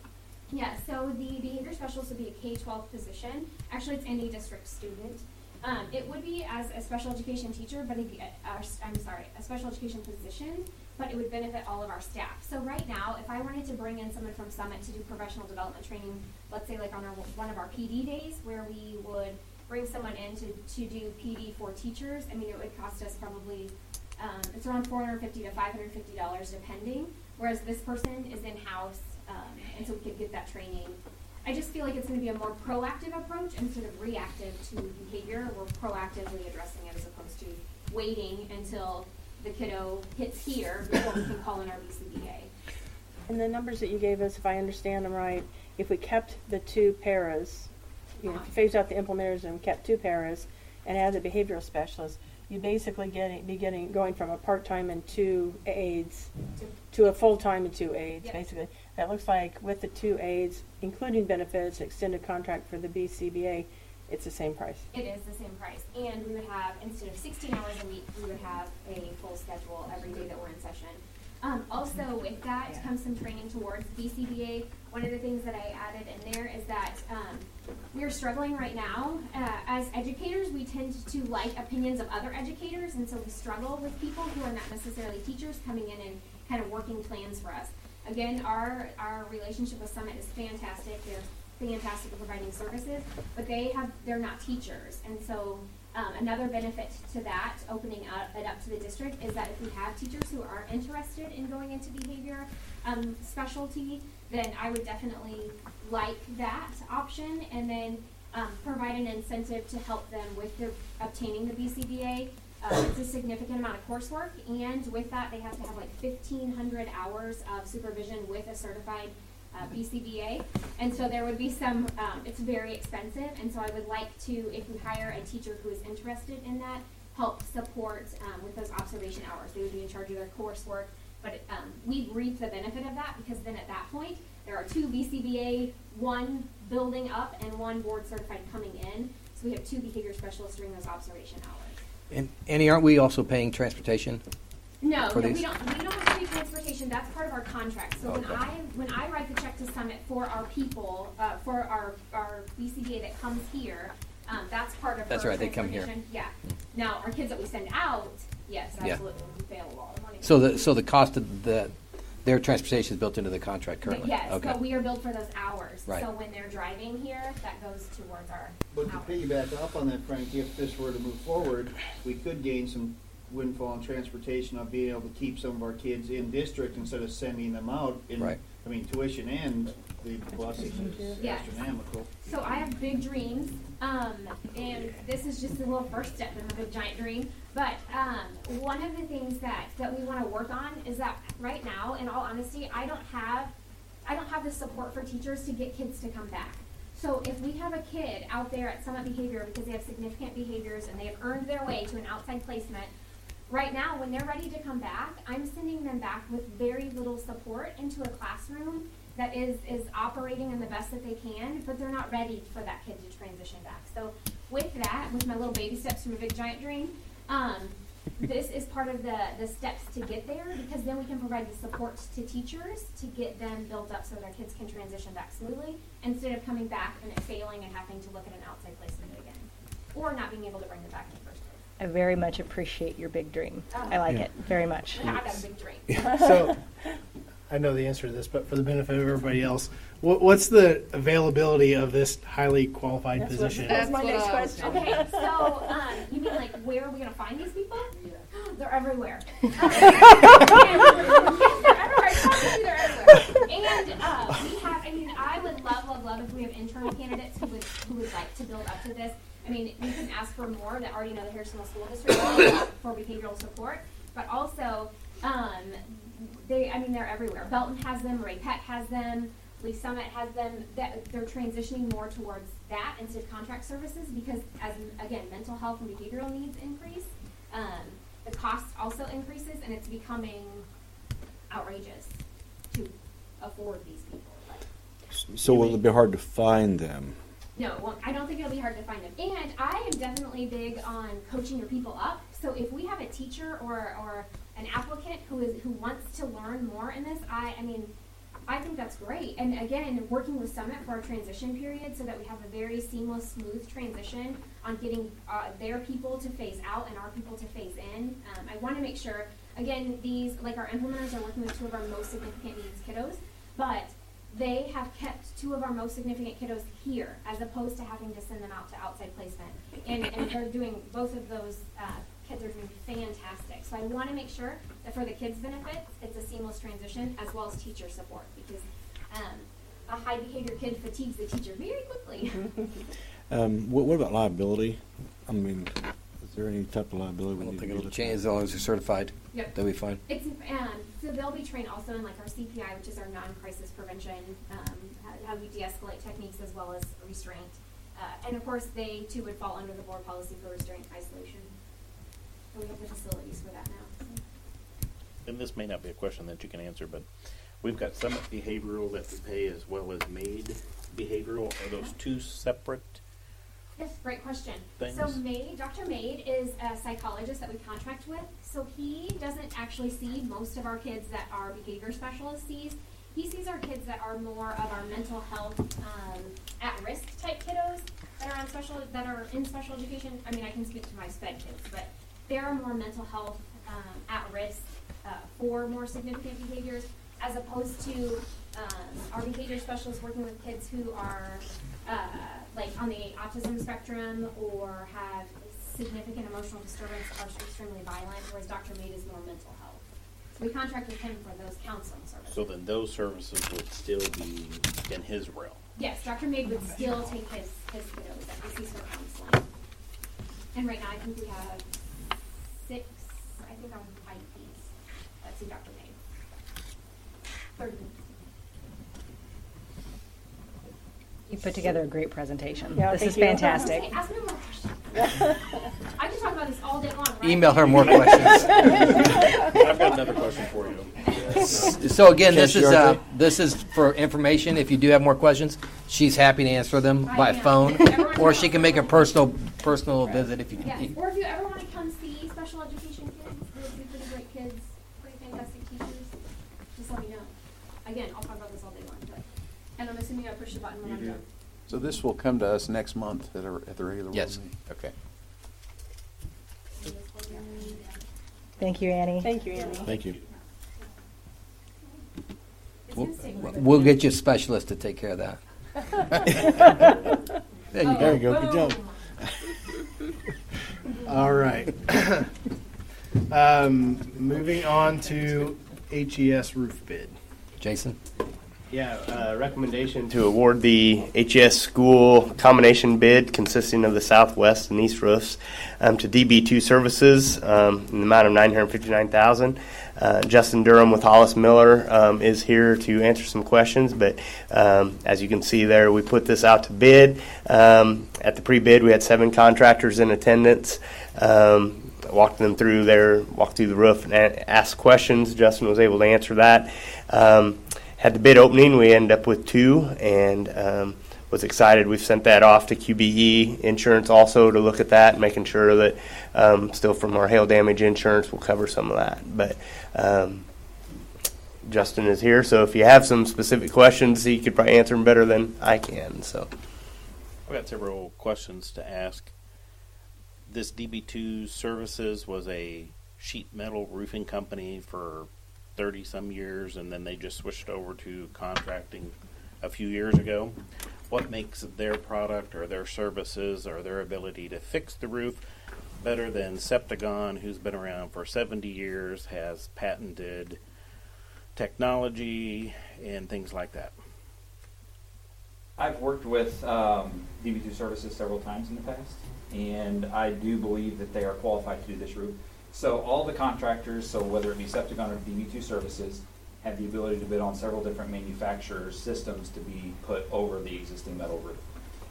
Yeah. So the behavior specialist would be a K-12 position. Actually, it's any district student. It would be as a special education teacher, but a special education position, but it would benefit all of our staff. So right now, if I wanted to bring in someone from Summit to do professional development training, let's say like on one of our PD days, where we would bring someone in to do PD for teachers, I mean, it would cost us probably, it's around $450 to $550 depending, whereas this person is in-house, and so we could get that training. I just feel like it's going to be a more proactive approach instead of reactive to behavior. We're proactively addressing it as opposed to waiting until the kiddo hits here before we can call in our BCBA. And the numbers that you gave us, if I understand them right, if we kept the 2 paras, if you phased out the implementers and kept 2 paras and added the behavioral specialist, you basically going from a part-time and 2 aides to a full-time and 2 aides, Yep. basically. That looks like with the 2 aides, including benefits, extended contract for the BCBA, it's the same price. It is the same price. And we would have, instead of 16 hours a week, we would have a full schedule every day that we're in session. Also, with that comes some training towards BCBA. One of the things that I added in there is that we're struggling right now. As educators, we tend to like opinions of other educators, and so we struggle with people who are not necessarily teachers coming in and kind of working plans for us. Again, our relationship with Summit is fantastic. They're fantastic at providing services, but they're not teachers. And so another benefit to that, opening it up to the district, is that if we have teachers who are interested in going into behavior specialty, then I would definitely like that option, and then provide an incentive to help them with obtaining the BCBA. It's a significant amount of coursework, and with that, they have to have like 1,500 hours of supervision with a certified BCBA. And so there would be some, it's very expensive, and so I would like to, if we hire a teacher who is interested in that, help support with those observation hours. They would be in charge of their coursework, but we reap the benefit of that because then at that point, there are 2 BCBA, 1 building up and 1 board certified coming in. So we have 2 behavior specialists during those observation hours. And Annie, aren't we also paying transportation? No, for no, these? we don't have to pay transportation. That's part of our contract. So Okay. when I write the check to Summit for our people, for our BCBA that comes here, that's part of That's her right, they come here. transportation. Yeah. Now our kids that we send out, yes, Yeah. absolutely, we pay a lot of money. So the cost of their transportation is built into the contract currently? Yes, Okay. but we are billed for those hours. Right. So when they're driving here, that goes towards our But to hours. piggyback off on that, Frank, if this were to move forward, we could gain some windfall in transportation of being able to keep some of our kids in district instead of sending them out. Right. I mean, tuition and the busing is Yes. astronomical. So I have big dreams, and this is just a little first step in the big giant dream. But one of the things that we want to work on is that right now, in all honesty, I don't have the support for teachers to get kids to come back. So if we have a kid out there at Summit Behavior because they have significant behaviors and they have earned their way to an outside placement, right now when they're ready to come back, I'm sending them back with very little support into a classroom that is operating in the best that they can, but they're not ready for that kid to transition back. So with that, with my little baby steps from a big giant dream, this is part of the steps to get there, because then we can provide the support to teachers to get them built up so that our kids can transition back smoothly instead of coming back and it failing and having to look at an outside placement again, or not being able to bring them back in the first place. I very much appreciate your big dream. I like it very much. I got a big dream. So, I know the answer to this, but for the benefit of everybody else, what's the availability of this highly qualified position? That's my next question. Okay, so you mean like where are we gonna find these people? They're everywhere. Yes, they're everywhere. I promise you they're everywhere. And we have. I mean, I would love if we have internal candidates who would like to build up to this. I mean, we can ask for more that already know the Harrisonville School District for behavioral support, but also they're everywhere. Belton has them. Ray Peck has them. Lee Summit has them. That they're transitioning more towards that instead of contract services because, as again, mental health and behavioral needs increase, the cost also increases, and it's becoming outrageous to afford these people. So will it be hard to find them? No, well, I don't think it'll be hard to find them. And I am definitely big on coaching your people up. So if we have a teacher or an applicant who wants to learn more in this, I think that's great. And again, working with Summit for our transition period so that we have a very seamless, smooth transition on getting their people to phase out and our people to phase in. I want to make sure, again, these, like our implementers are working with 2 of our most significant needs kiddos, but they have kept 2 of our most significant kiddos here as opposed to having to send them out to outside placement. And they're doing, both of those kids are doing fantastic. So I want to make sure that for the kids' benefits, it's a seamless transition as well as teacher support because a high behavior kid fatigues the teacher very quickly. What about liability? I mean, is there any type of liability? I don't think it'll change as long as they're certified. Yep. They'll be fine. It's so they'll be trained also in like our CPI, which is our non-crisis prevention, how we de-escalate techniques as well as restraint, and of course they too would fall under the board policy for restraint isolation. And we have the facilities for that now. So. And this may not be a question that you can answer, but we've got Summit Behavioral that we pay as well as MAID Behavioral. Are those 2 separate? Yes, great question. Things. So Dr. Maid is a psychologist that we contract with. So he doesn't actually see most of our kids that our behavior specialist sees. He sees our kids that are more of our mental health at-risk type kiddos that are in special education. I mean, I can speak to my SPED kids, but they are more mental health at risk for more significant behaviors, as opposed to our behavior specialists working with kids who are like on the autism spectrum or have significant emotional disturbance, are extremely violent, whereas Dr. Maid is more mental health. So we contract with him for those counseling services. So then those services would still be in his realm. Yes, Dr. Maid would still take his kiddos that he sees for counseling. And right now I think we have 6, I think on IEPs. Let's see, Dr. Maid. 30. You put together a great presentation. Yeah, This thank is you. fantastic. Hey, ask me more questions. I can talk about this all day long. Right? Email her more questions. I've got another question for you. So again, this is Cashier, this is for information. If you do have more questions, she's happy to answer them I by am. phone, Everyone's or she can make a welcome. personal visit if you. Yes. Or if you ever want to come see special education kids, they're pretty great kids, pretty fantastic teachers, just let me know. Again, I'll talk about this all day long. And I'm assuming I push the button when I'm done. So this will come to us next month at the regular board Yes. meeting? Okay. Thank you, Annie. Thank you, Annie. Thank you. We'll get you a specialist to take care of that. There you go. Good job. All right. Moving on to HES roof bid. Jason? Yeah, recommendation to award the HES school combination bid consisting of the southwest and east roofs to DB2 Services in the amount of $959,000. Justin Durham with Hollis Miller is here to answer some questions, but as you can see there, we put this out to bid. At the pre-bid, we had 7 contractors in attendance. Walked through the roof and asked questions. Justin was able to answer that. Had the bid opening, we ended up with 2, and was excited. We've sent that off to QBE Insurance also to look at that, making sure that still from our hail damage insurance will cover some of that. But Justin is here, so if you have some specific questions, he could probably answer them better than I can. So I've got several questions to ask. This DB2 Services was a sheet metal roofing company for 30-some years, and then they just switched over to contracting a few years ago. What makes their product or their services or their ability to fix the roof better than Septagon, who's been around for 70 years, has patented technology and things like that? I've worked with DB2 Services several times in the past, and I do believe that they are qualified to do this roof. So all the contractors, so whether it be Septagon or DB2 Services, have the ability to bid on several different manufacturers' systems to be put over the existing metal roof.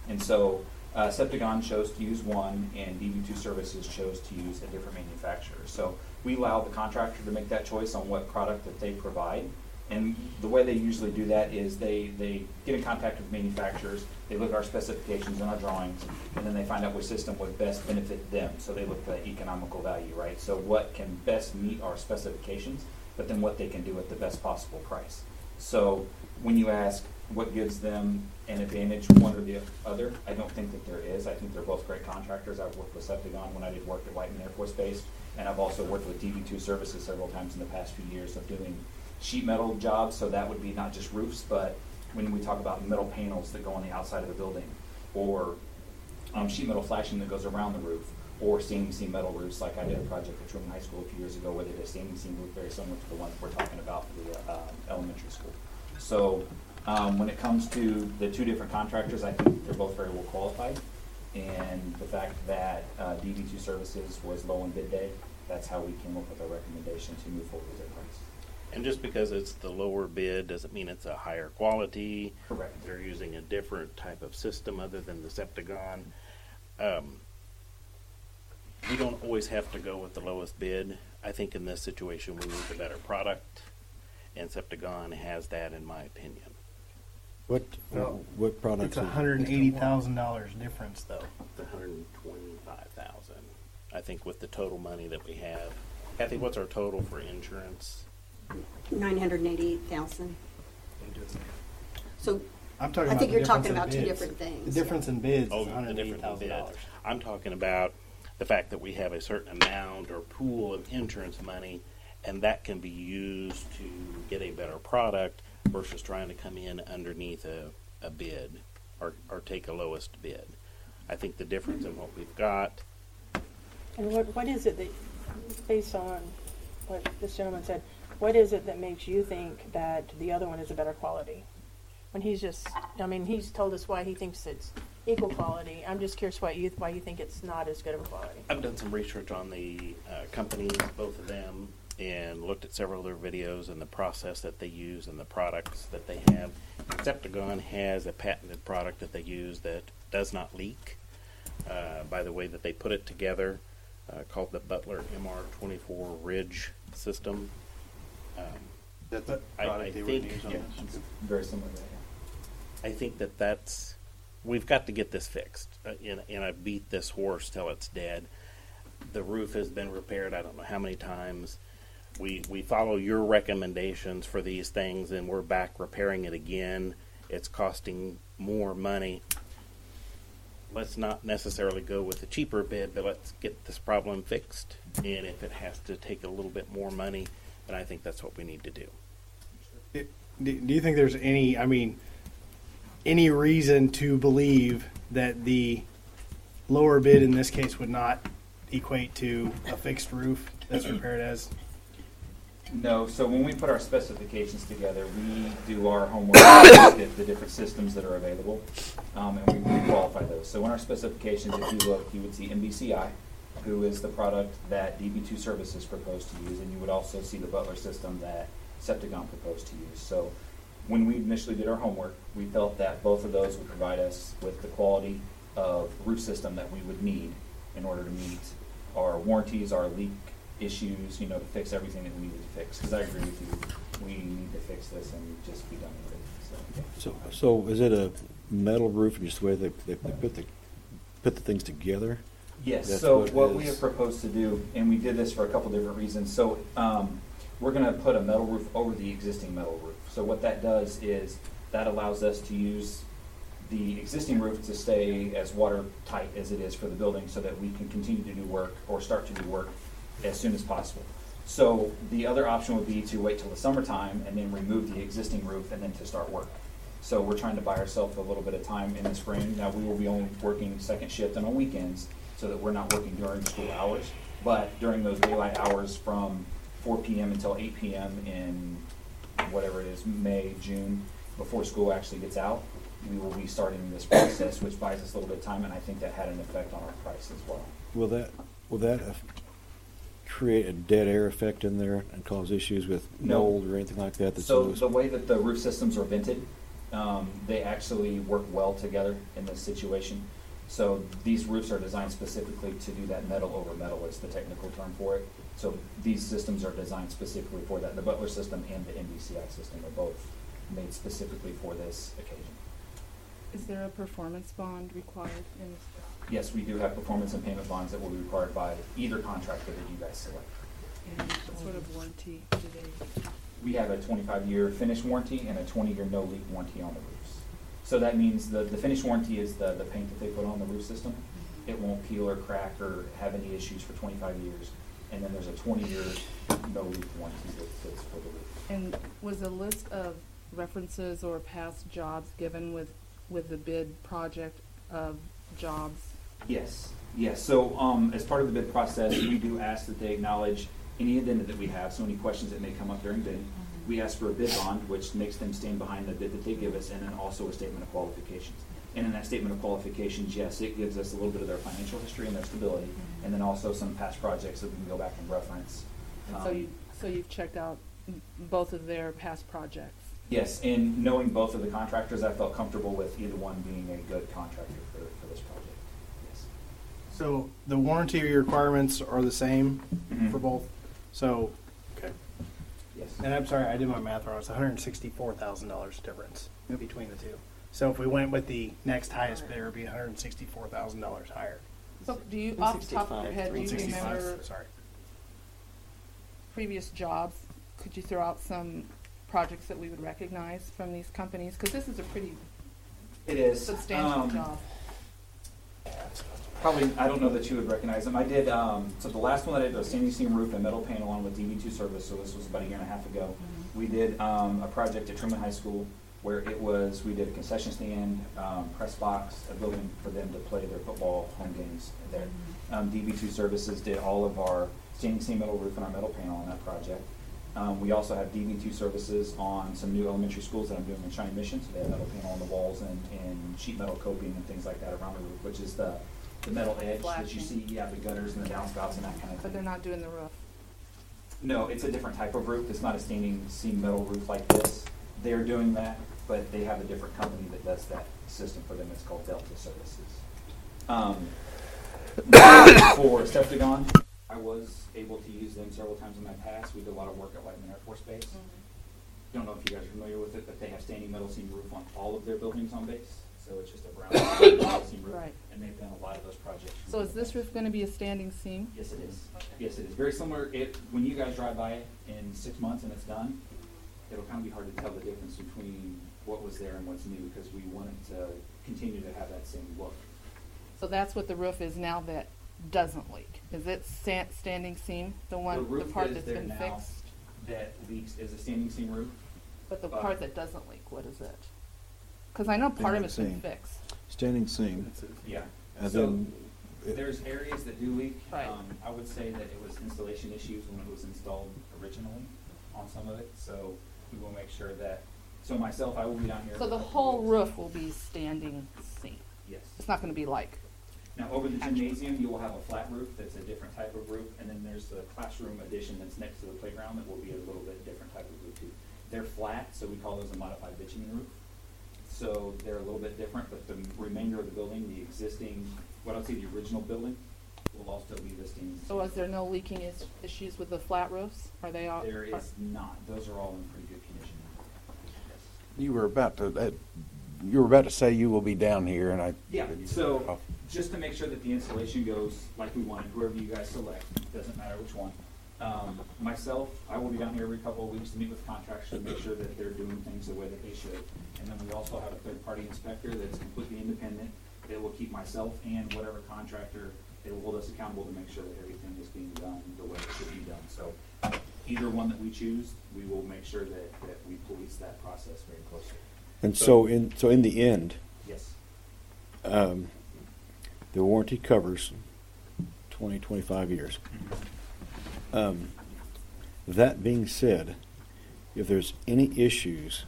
And so Septagon chose to use one, and DB2 Services chose to use a different manufacturer. So we allow the contractor to make that choice on what product that they provide. And the way they usually do that is they get in contact with manufacturers, they look at our specifications and our drawings, and then they find out which system would best benefit them. So they look at the economical value, right? So what can best meet our specifications, but then what they can do at the best possible price. So when you ask what gives them an advantage, one or the other, I don't think that there is. I think they're both great contractors. I've worked with Septagon when I did work at Whiteman Air Force Base, and I've also worked with DB2 Services several times in the past few years of doing sheet metal jobs. So that would be not just roofs, but when we talk about metal panels that go on the outside of the building, or sheet metal flashing that goes around the roof, or standing seam metal roofs, like I did a project at Truman High School a few years ago where they did a standing seam roof very similar to the one we're talking about for the elementary school. So when it comes to the 2 different contractors, I think they're both very well qualified. And the fact that DB2 Services was low on bid day, that's how we came up with our recommendation to move forward with their price. And just because it's the lower bid doesn't mean it's a higher quality. Correct. They're using a different type of system other than the Septagon. We don't always have to go with the lowest bid. I think in this situation we need a better product, and Septagon has that, in my opinion. What products? It's $180,000 difference, though. It's $125,000. I think with the total money that we have. Kathy, what's our total for insurance? $988,000. So I'm talking I about think the you're talking difference in about 2 bids. different things. The difference in bids Oh, is the difference in bids. $180,000. I'm talking about the fact that we have a certain amount or pool of insurance money, and that can be used to get a better product versus trying to come in underneath a bid or take a lowest bid. I think the difference in what we've got. And what is it that, based on what this gentleman said, what is it that makes you think that the other one is a better quality? When he's just, I mean, he's told us why he thinks it's equal quality. I'm just curious why you think it's not as good of a quality. I've done some research on the companies, both of them, and looked at several of their videos and the process that they use and the products that they have. Septagon has a patented product that they use that does not leak by the way that they put it together, called the Butler MR24 Ridge system. That's the product they would use on this? It's very similar to that. I think that's we've got to get this fixed, and I beat this horse till it's dead. The roof has been repaired I don't know how many times. We follow your recommendations for these things, and we're back repairing it again. It's costing more money. Let's not necessarily go with the cheaper bid, but let's get this problem fixed. And if it has to take a little bit more money, then I think that's what we need to do. Do you think there's any reason to believe that the lower bid in this case would not equate to a fixed roof that's repaired as? No, so when we put our specifications together, we do our homework to look at the different systems that are available, and we qualify those. So in our specifications, if you look, you would see MBCI, who is the product that DB2 Services proposed to use, and you would also see the Butler system that Septagon proposed to use. So when we initially did our homework, we felt that both of those would provide us with the quality of roof system that we would need in order to meet our warranties, our leak issues, to fix everything that we needed to fix. Because I agree with you, we need to fix this and just be done with it. So is it a metal roof and just the way they put the things together? Yes, That's so what what we have proposed to do, and we did this for a couple different reasons. So we're going to put a metal roof over the existing metal roof. So what that does is that allows us to use the existing roof to stay as watertight as it is for the building so that we can continue to do work or start to do work as soon as possible. So the other option would be to wait till the summertime and then remove the existing roof and then to start work. So we're trying to buy ourselves a little bit of time in the spring. Now we will be only working second shift and on weekends so that we're not working during school hours. But during those daylight hours from 4 p.m. until 8 p.m. in whatever it is, May, June, before school actually gets out, we will be starting this process, which buys us a little bit of time, and I think that had an effect on our price as well. Will that create a dead air effect in there and cause issues with mold or anything like that? So the way that the roof systems are vented, they actually work well together in this situation. So these roofs are designed specifically to do that metal over metal is the technical term for it. So these systems are designed specifically for that. The Butler system and the MBCI system are both made specifically for this occasion. Is there a performance bond required in this? Yes, we do have performance and payment bonds that will be required by either contractor that you guys select. And what sort of warranty do they? We have a 25-year finish warranty and a 20-year no-leak warranty on the roofs. So that means the finish warranty is the paint that they put on the roof system. It won't peel or crack or have any issues for 25 years. And then there's a 20-year no-leak warranty that fits for the roof. And was a list of references or past jobs given with the bid project of jobs? Yes. So as part of the bid process, we do ask that they acknowledge any addenda that we have, so any questions that may come up during bidding. We ask for a bid bond, which makes them stand behind the bid that they give us, and then also a statement of qualifications. And in that statement of qualifications, yes, it gives us a little bit of their financial history and their stability, and then also some past projects that we can go back and reference. And so you've checked out both of their past projects? Yes, and knowing both of the contractors, I felt comfortable with either one being a good contractor for this project. Yes. So the warranty requirements are the same Mhm. for both? So, okay. Yes. And I'm sorry, I did my math wrong. It's $164,000 difference between the two. So if we went with the next highest bidder, it would be $164,000 higher. So do you, off the top of your head, do you 165, remember sorry. previous jobs? Could you throw out some projects that we would recognize from these companies? Because this is a pretty substantial job. Probably, I don't know that you would recognize them. I did, so the last one that I did was standing seam roof and metal panel on with DB2 Service, so this was about a year and a half ago. We did a project at Truman High School where we did a concession stand, press box, a building for them to play their football home games there. DB2 Services did all of our standing seam metal roof and our metal panel on that project. We also have DB2 Services on some new elementary schools that I'm doing in Shawnee Mission, so they have metal panel on the walls and sheet metal coping and things like that around the roof, which is the metal edge that you see, the gutters and the downspouts and that kind of thing. But they're not doing the roof. No, it's a different type of roof. It's not a standing seam metal roof like this. They're doing that, but they have a different company that does that system for them. It's called Delta Services. For Septagon, I was able to use them several times in my past. We did a lot of work at Whiteman Air Force Base. Don't know if you guys are familiar with it, but they have standing metal seam roof on all of their buildings on base. So it's just a brown metal seam roof, Right. and they've done a lot of those projects. So is this roof going to be a standing seam? Yes, it is. Yes, it is. Very similar. When you guys drive by it in 6 months and it's done, it'll kind of be hard to tell the difference between what was there and what's new because we wanted to continue to have that same look. So that's what the roof is now that doesn't leak. Is it standing seam, the roof part is that's there been now fixed? that leaks is a standing seam roof. But the part that doesn't leak, what is it? Because I know part of it's been fixed. Standing seam. Yeah. And So then there's areas that do leak. Right. I would say that it was installation issues when it was installed originally on some of it. So we will make sure that. So myself, I will be down here. So the whole roof will be standing seam. Yes. It's not going to be like. Now, over the gymnasium, you will have a flat roof that's a different type of roof, and then there's the classroom addition that's next to the playground that will be a little bit different type of roof too. They're flat, so we call those a modified bitumen roof. So they're a little bit different, but the remainder of the building, the existing, what I'll say the original building, will also be the standing. So is there no leaking issues with the flat roofs? Are they all? There is not. Those are all in pretty good condition. You were about to say you will be down here, and I. Yeah, so just to make sure that the installation goes like we wanted, whoever you guys select, doesn't matter which one. Myself, I will be down here every couple of weeks to meet with contractors to make sure that they're doing things the way that they should. And then we also have a third-party inspector that's completely independent that will keep myself and whatever contractor, they will hold us accountable to make sure that everything is being done the way it should be done. So either one that we choose, we will make sure that we police that process very closely. And so in the end, Yes. the warranty covers 20, 25 years. That being said, if there's any issues,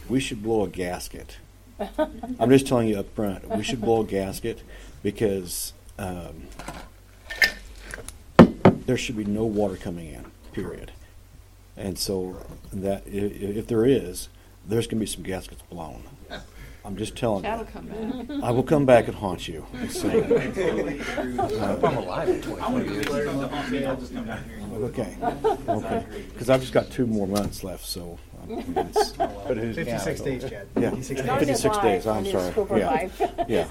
we should blow a gasket. I'm just telling you up front, we should blow a gasket because there should be no water coming in, period. And so that if there is, there's going to be some gaskets blown. I'm just telling That'll you. come back. I will come back and haunt you. Just saying. I'm alive in 20 years. Okay. Because I've just got 2 more months left, so. But it is 56 days, Chad. Yeah, 56 days. I'm sorry. Yeah. Yeah.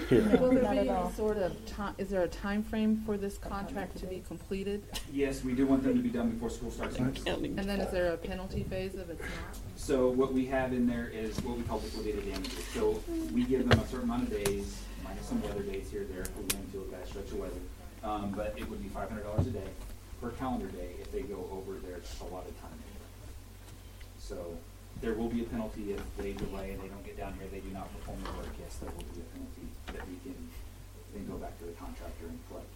Here. Will there be any sort of time? Is there a time frame for this contract to be completed? Yes, we do want them to be done before school starts. And then is there a penalty phase if it's not? So what we have in there is what we call liquidated damages. So we give them a certain amount of days, minus some weather days here or there, if we run into a bad stretch of weather. But it would be $500 a day per calendar day if they go over their allotted time. So there will be a penalty if they delay and they don't get down here, they do not perform the work. Yes, there will be a penalty that we can then go back to the contractor and collect.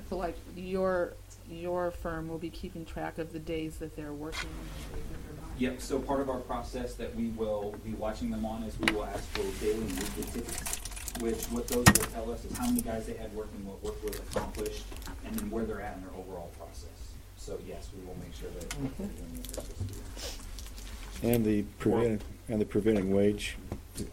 So like your firm will be keeping track of the days that they're working. Yep, so part of our process that we will be watching them on is we will ask for daily and weekly tickets, which what those will tell us is how many guys they had working, what work was accomplished, and then where they're at in their overall process. So yes, we will make sure that they're doing what they're supposed to do. And the prevailing wage.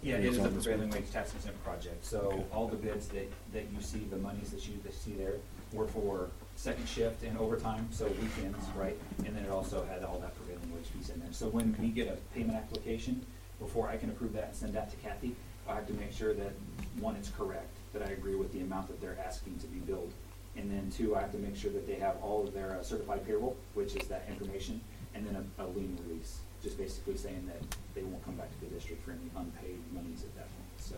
Yeah, it is a prevailing wage tax exempt project. So all the bids that you see, the monies that you see there were for second shift and overtime, so weekends, right? And then it also had all that prevailing wage piece in there. So when we get a payment application, before I can approve that and send that to Kathy, I have to make sure that, one, it's correct, that I agree with the amount that they're asking to be billed. And then 2, I have to make sure that they have all of their certified payroll, which is that information, and then a lien release, just basically saying that they won't come back to the district for any unpaid monies at that point. So,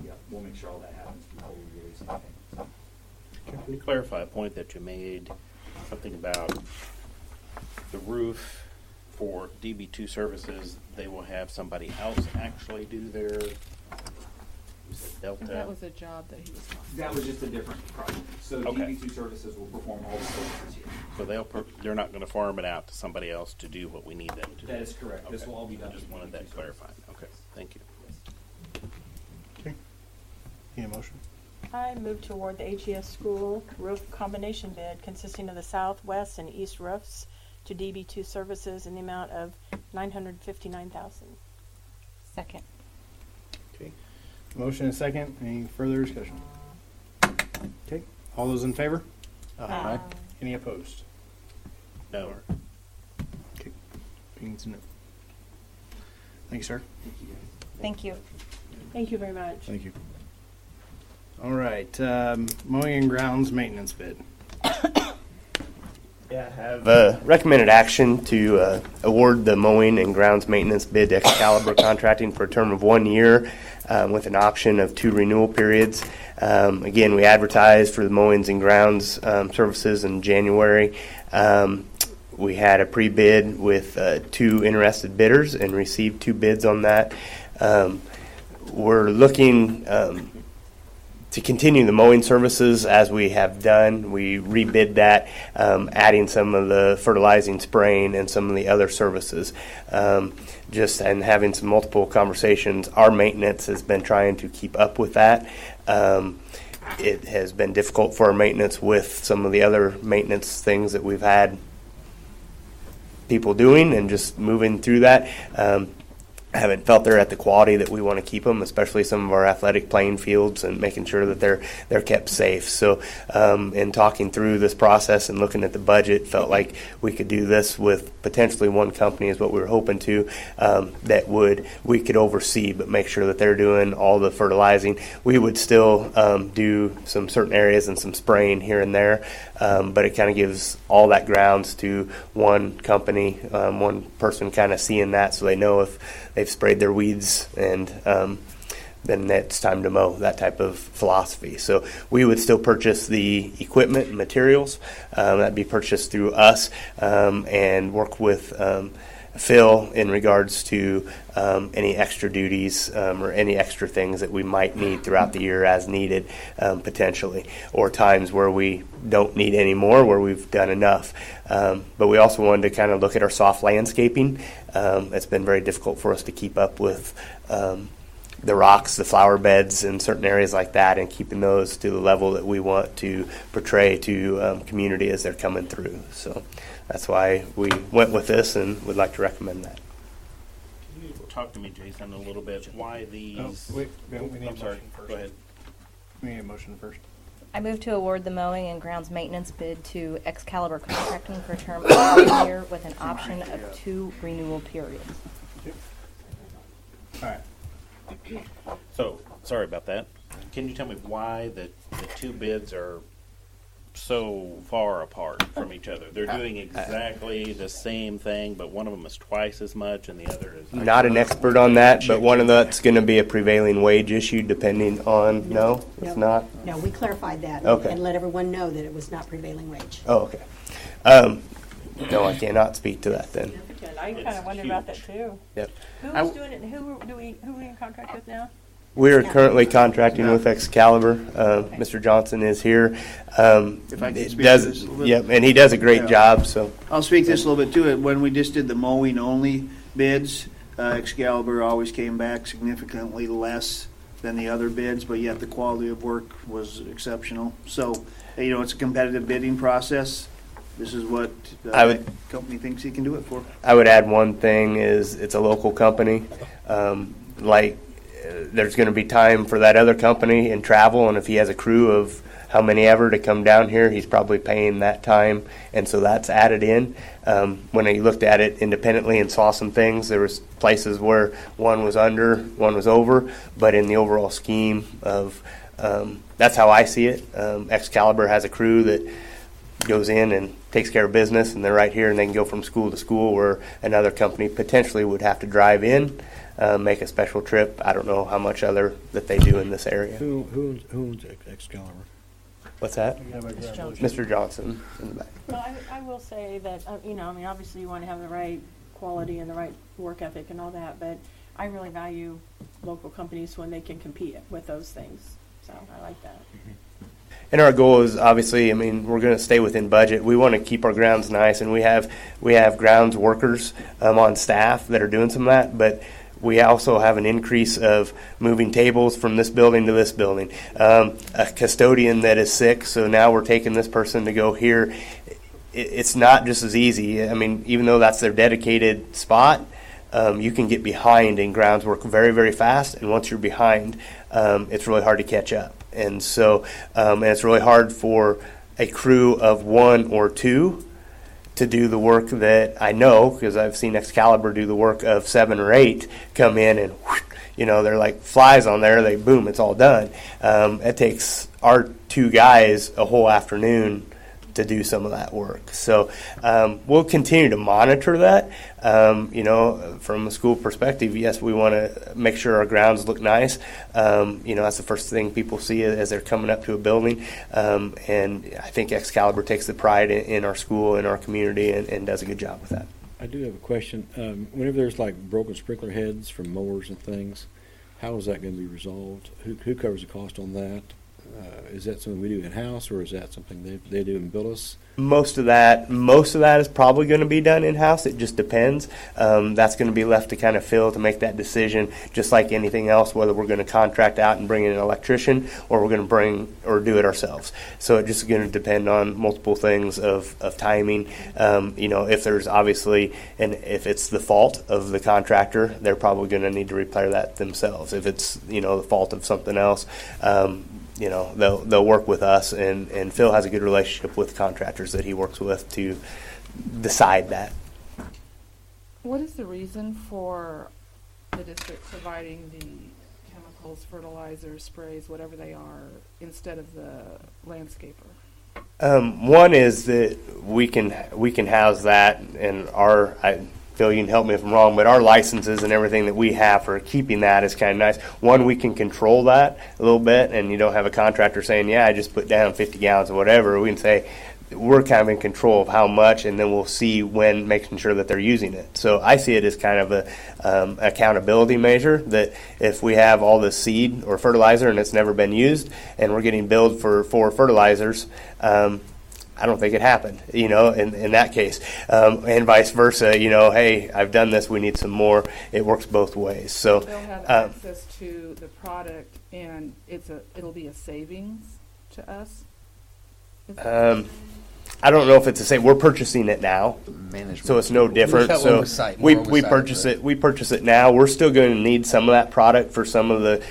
yeah, we'll make sure all that happens before we release any payments. Can you clarify a point that you made, something about the roof for DB2 services, they will have somebody else actually do their Delta? That was a job that he was talking about. That was just a different project. So Okay. DB2 Services will perform all the services here. So they're not going to farm it out to somebody else to do what we need them to do? That is correct. This Okay. will all be done. I just through wanted DB2 that clarified. Okay, thank you. Okay. Need a motion? I move to award the HES school roof combination bid consisting of the south, west, and east roofs to DB2 Services in the amount of $959,000. Second. Okay. Motion and second. Any further discussion? Okay. All those in favor? Aye. Any opposed? No. Okay. Opinions no. Thank you, sir. Thank you. Thank you very much. Thank you. All right. Mowing and grounds maintenance bid. Yeah, I have recommended action to award the mowing and grounds maintenance bid to Excalibur Contracting for a term of 1 year with an option of 2 renewal periods. Again, we advertised for the mowings and grounds services in January. We had a pre-bid with 2 interested bidders and received 2 bids on that. We're looking to continue the mowing services as we have done. We rebid that, adding some of the fertilizing, spraying, and some of the other services. And having some multiple conversations, our maintenance has been trying to keep up with that. It has been difficult for our maintenance with some of the other maintenance things that we've had people doing and just moving through that. Haven't felt they're at the quality that we want to keep them, especially some of our athletic playing fields, and making sure that they're kept safe. So in talking through this process and looking at the budget, felt like we could do this with potentially one company is what we were hoping to, that we could oversee but make sure that they're doing all the fertilizing. We would still do some certain areas and some spraying here and there, but it kind of gives all that grounds to one company, one person kind of seeing that, so they know if they've sprayed their weeds and then it's time to mow, that type of philosophy. So we would still purchase the equipment and materials. That'd be purchased through us, and work with Phil in regards to any extra duties or any extra things that we might need throughout the year as needed, potentially, or times where we don't need any more, where we've done enough. But we also wanted to kind of look at our soft landscaping. It's been very difficult for us to keep up with the rocks, the flower beds, and certain areas like that, and keeping those to the level that we want to portray to community as they're coming through. So that's why we went with this and would like to recommend that. Can you talk to me, Jason, a little bit? Why these? We need I'm sorry. first. Go ahead. We need a motion first. I move to award the mowing and grounds maintenance bid to Excalibur Contracting for a term of 1 year with an option of 2 renewal periods. All right. So, sorry about that. Can you tell me why the 2 bids are so far apart from each other? They're doing exactly the same thing, but one of them is twice as much and the other is... Not an expert on that, but one of that's going to be a prevailing wage issue depending on... No, it's not? No, we clarified that Okay. and let everyone know that it was not prevailing wage. Oh, okay. No, I cannot speak to that then. I kind of wondered about that too. Yep. Who's doing it? Who are we in contract with now? We're currently contracting with Excalibur. Mr. Johnson is here. If I could speak to this a little bit. Yep, and he does a great job. So I'll speak this a little bit too. When we just did the mowing only bids, Excalibur always came back significantly less than the other bids, but yet the quality of work was exceptional. So, it's a competitive bidding process. This is what the company thinks he can do it for. I would add one thing is it's a local company. There's going to be time for that other company in travel, and if he has a crew of how many ever to come down here, he's probably paying that time, and so that's added in. When I looked at it independently and saw some things, there was places where one was under, one was over, but in the overall scheme of that's how I see it. Excalibur has a crew that goes in and takes care of business, and they're right here, and they can go from school to school, where another company potentially would have to drive in, make a special trip. I don't know how much other that they do in this area. Who owns Excalibur? What's that? Mr. Johnson in the back. Well, I will say that, obviously you want to have the right quality and the right work ethic and all that, but I really value local companies when they can compete with those things. So I like that. And our goal is obviously, we're going to stay within budget. We want to keep our grounds nice, and we have grounds workers on staff that are doing some of that, but We also have an increase of moving tables from this building to this building. A custodian that is sick, so now we're taking this person to go here. It's not just as easy. I mean, even though that's their dedicated spot, you can get behind, and grounds work very, very fast. And once you're behind, it's really hard to catch up. And so, and it's really hard for a crew of 1 or 2 to do the work that I know, because I've seen Excalibur do the work of 7 or 8, come in and, you know, they're like flies on there. They boom, it's all done. It takes our 2 guys a whole afternoon to do some of that work. So we'll continue to monitor that. You know, from a school perspective, yes, we want to make sure our grounds look nice. You know, that's the first thing people see as they're coming up to a building. And I think Excalibur takes the pride in our school and our community and does a good job with that. I do have a question. Whenever there's like broken sprinkler heads from mowers and things, how is that going to be resolved? Who covers the cost on that? Is that something we do in-house, or is that something they do and bill us? Most of that is probably going to be done in-house. It just depends. That's going to be left to kind of Phil to make that decision, just like anything else, whether we're going to contract out and bring in an electrician or we're going to bring or do it ourselves. So it's just going to depend on multiple things of timing. You know, if there's obviously, and if it's the fault of the contractor, they're probably going to need to repair that themselves. If it's, you know, the fault of something else, you know, they'll work with us, and Phil has a good relationship with contractors that he works with to decide that. What is the reason for the district providing the chemicals, fertilizers, sprays, whatever they are, instead of the landscaper? One is that we can house that in our. Phil, you can help me if I'm wrong, but our licenses and everything that we have for keeping that is kind of nice. One, we can control that a little bit, and you don't have a contractor saying, yeah, I just put down 50 gallons or whatever. We can say, we're kind of in control of how much, and then we'll see when, making sure that they're using it. So I see it as kind of a accountability measure, that if we have all this seed or fertilizer and it's never been used, and we're getting billed for 4 fertilizers, I don't think it happened, you know, in that case. And vice versa, you know, hey, I've done this, we need some more. It works both ways. So they'll have access to the product, and it'll be a savings to us? I don't know if it's the same. We're purchasing it now, so it's no different. So we purchase it. We purchase it now. We're still going to need some of that product for some of the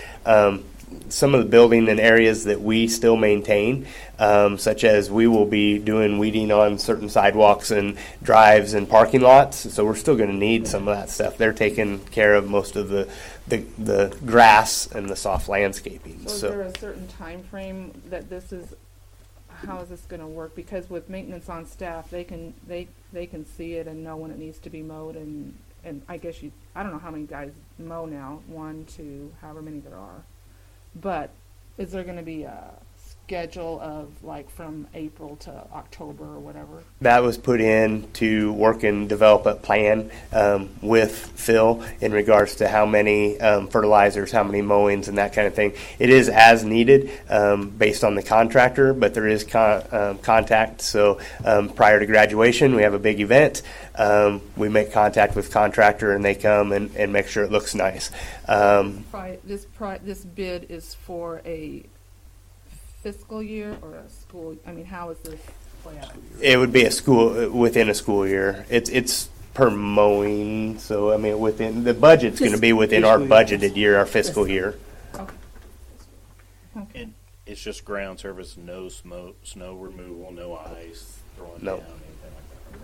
building and areas that we still maintain, such as we will be doing weeding on certain sidewalks and drives and parking lots. So we're still going to need some of that stuff. They're taking care of most of the grass and the soft landscaping. So is there a certain time frame that this is? How is this going to work? Because with maintenance on staff, they can see it and know when it needs to be mowed, and I guess I don't know how many guys mow now, 1, 2, however many there are. But is there going to be a schedule of like from April to October or whatever? That was put in to work and develop a plan with Phil in regards to how many fertilizers, how many mowings, and that kind of thing. It is as needed based on the contractor, but there is contact. So prior to graduation, we have a big event. We make contact with contractor, and they come and make sure it looks nice. This bid is for a fiscal year or a school? I mean, how is this play out? It would be a school within a school year. It's per mowing, so I mean within the budget's going to be within our budgeted year, our fiscal year. Okay. And it's just ground service, no snow removal, no ice throwing No. down, anything like that.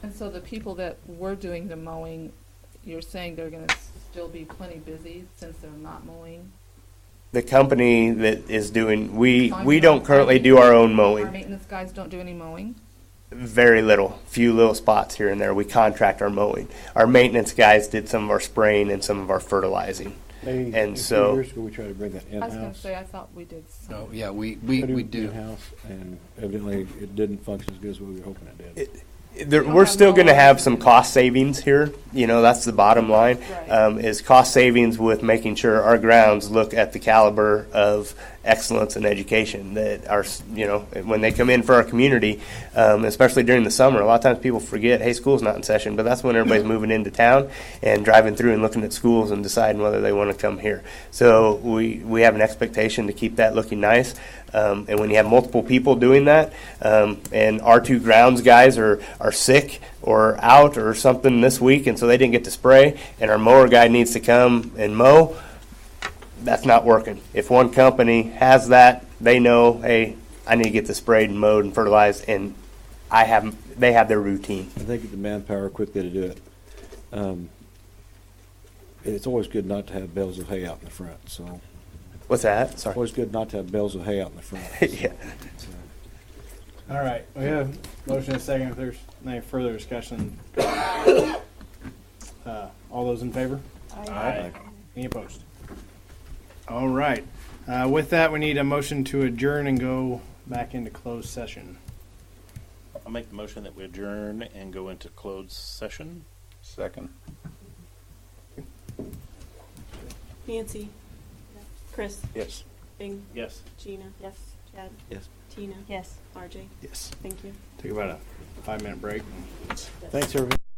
And so the people that were doing the mowing, you're saying they're going to still be plenty busy since they're not mowing? The company that is doing, we don't currently do our own Our mowing. maintenance guys don't do any mowing? Very little, few little spots here and there. We contract our mowing. Our maintenance guys did some of our spraying and some of our fertilizing. Maybe And a few so- years ago we tried to bring that I was going to in-house. say, I thought we did some. No, yeah, we do. In-house, and evidently it didn't function as good as we were hoping it did. We're still going to have some cost savings here. You know, that's the bottom line, Right. is cost savings with making sure our grounds look at the caliber of excellence in education that are, when they come in for our community, especially during the summer, a lot of times people forget, hey, school's not in session, but that's when everybody's moving into town and driving through and looking at schools and deciding whether they want to come here. So we have an expectation to keep that looking nice. And when you have multiple people doing that, and our 2 grounds guys are sick or out or something this week, and so they didn't get to spray, and our mower guy needs to come and mow, that's not working. If one company has that, they know, hey, I need to get this sprayed and mowed and fertilized, and they have their routine. I think the manpower quickly to do it. It's always good not to have bales of hay out in the front. So, what's that? Sorry. Always good not to have bales of hay out in the front. Yeah. All right, we have motion and second. If there's any further discussion, all those in favor? Aye. Any opposed? All right. With that, we need a motion to adjourn and go back into closed session. I'll make the motion that we adjourn and go into closed session. Second. Nancy? Chris? Yes. Bing? Yes. Gina? Yes. Chad? Yes. Tina? Yes. RJ? Yes. Thank you. Take about a 5-minute break. Thanks, everybody.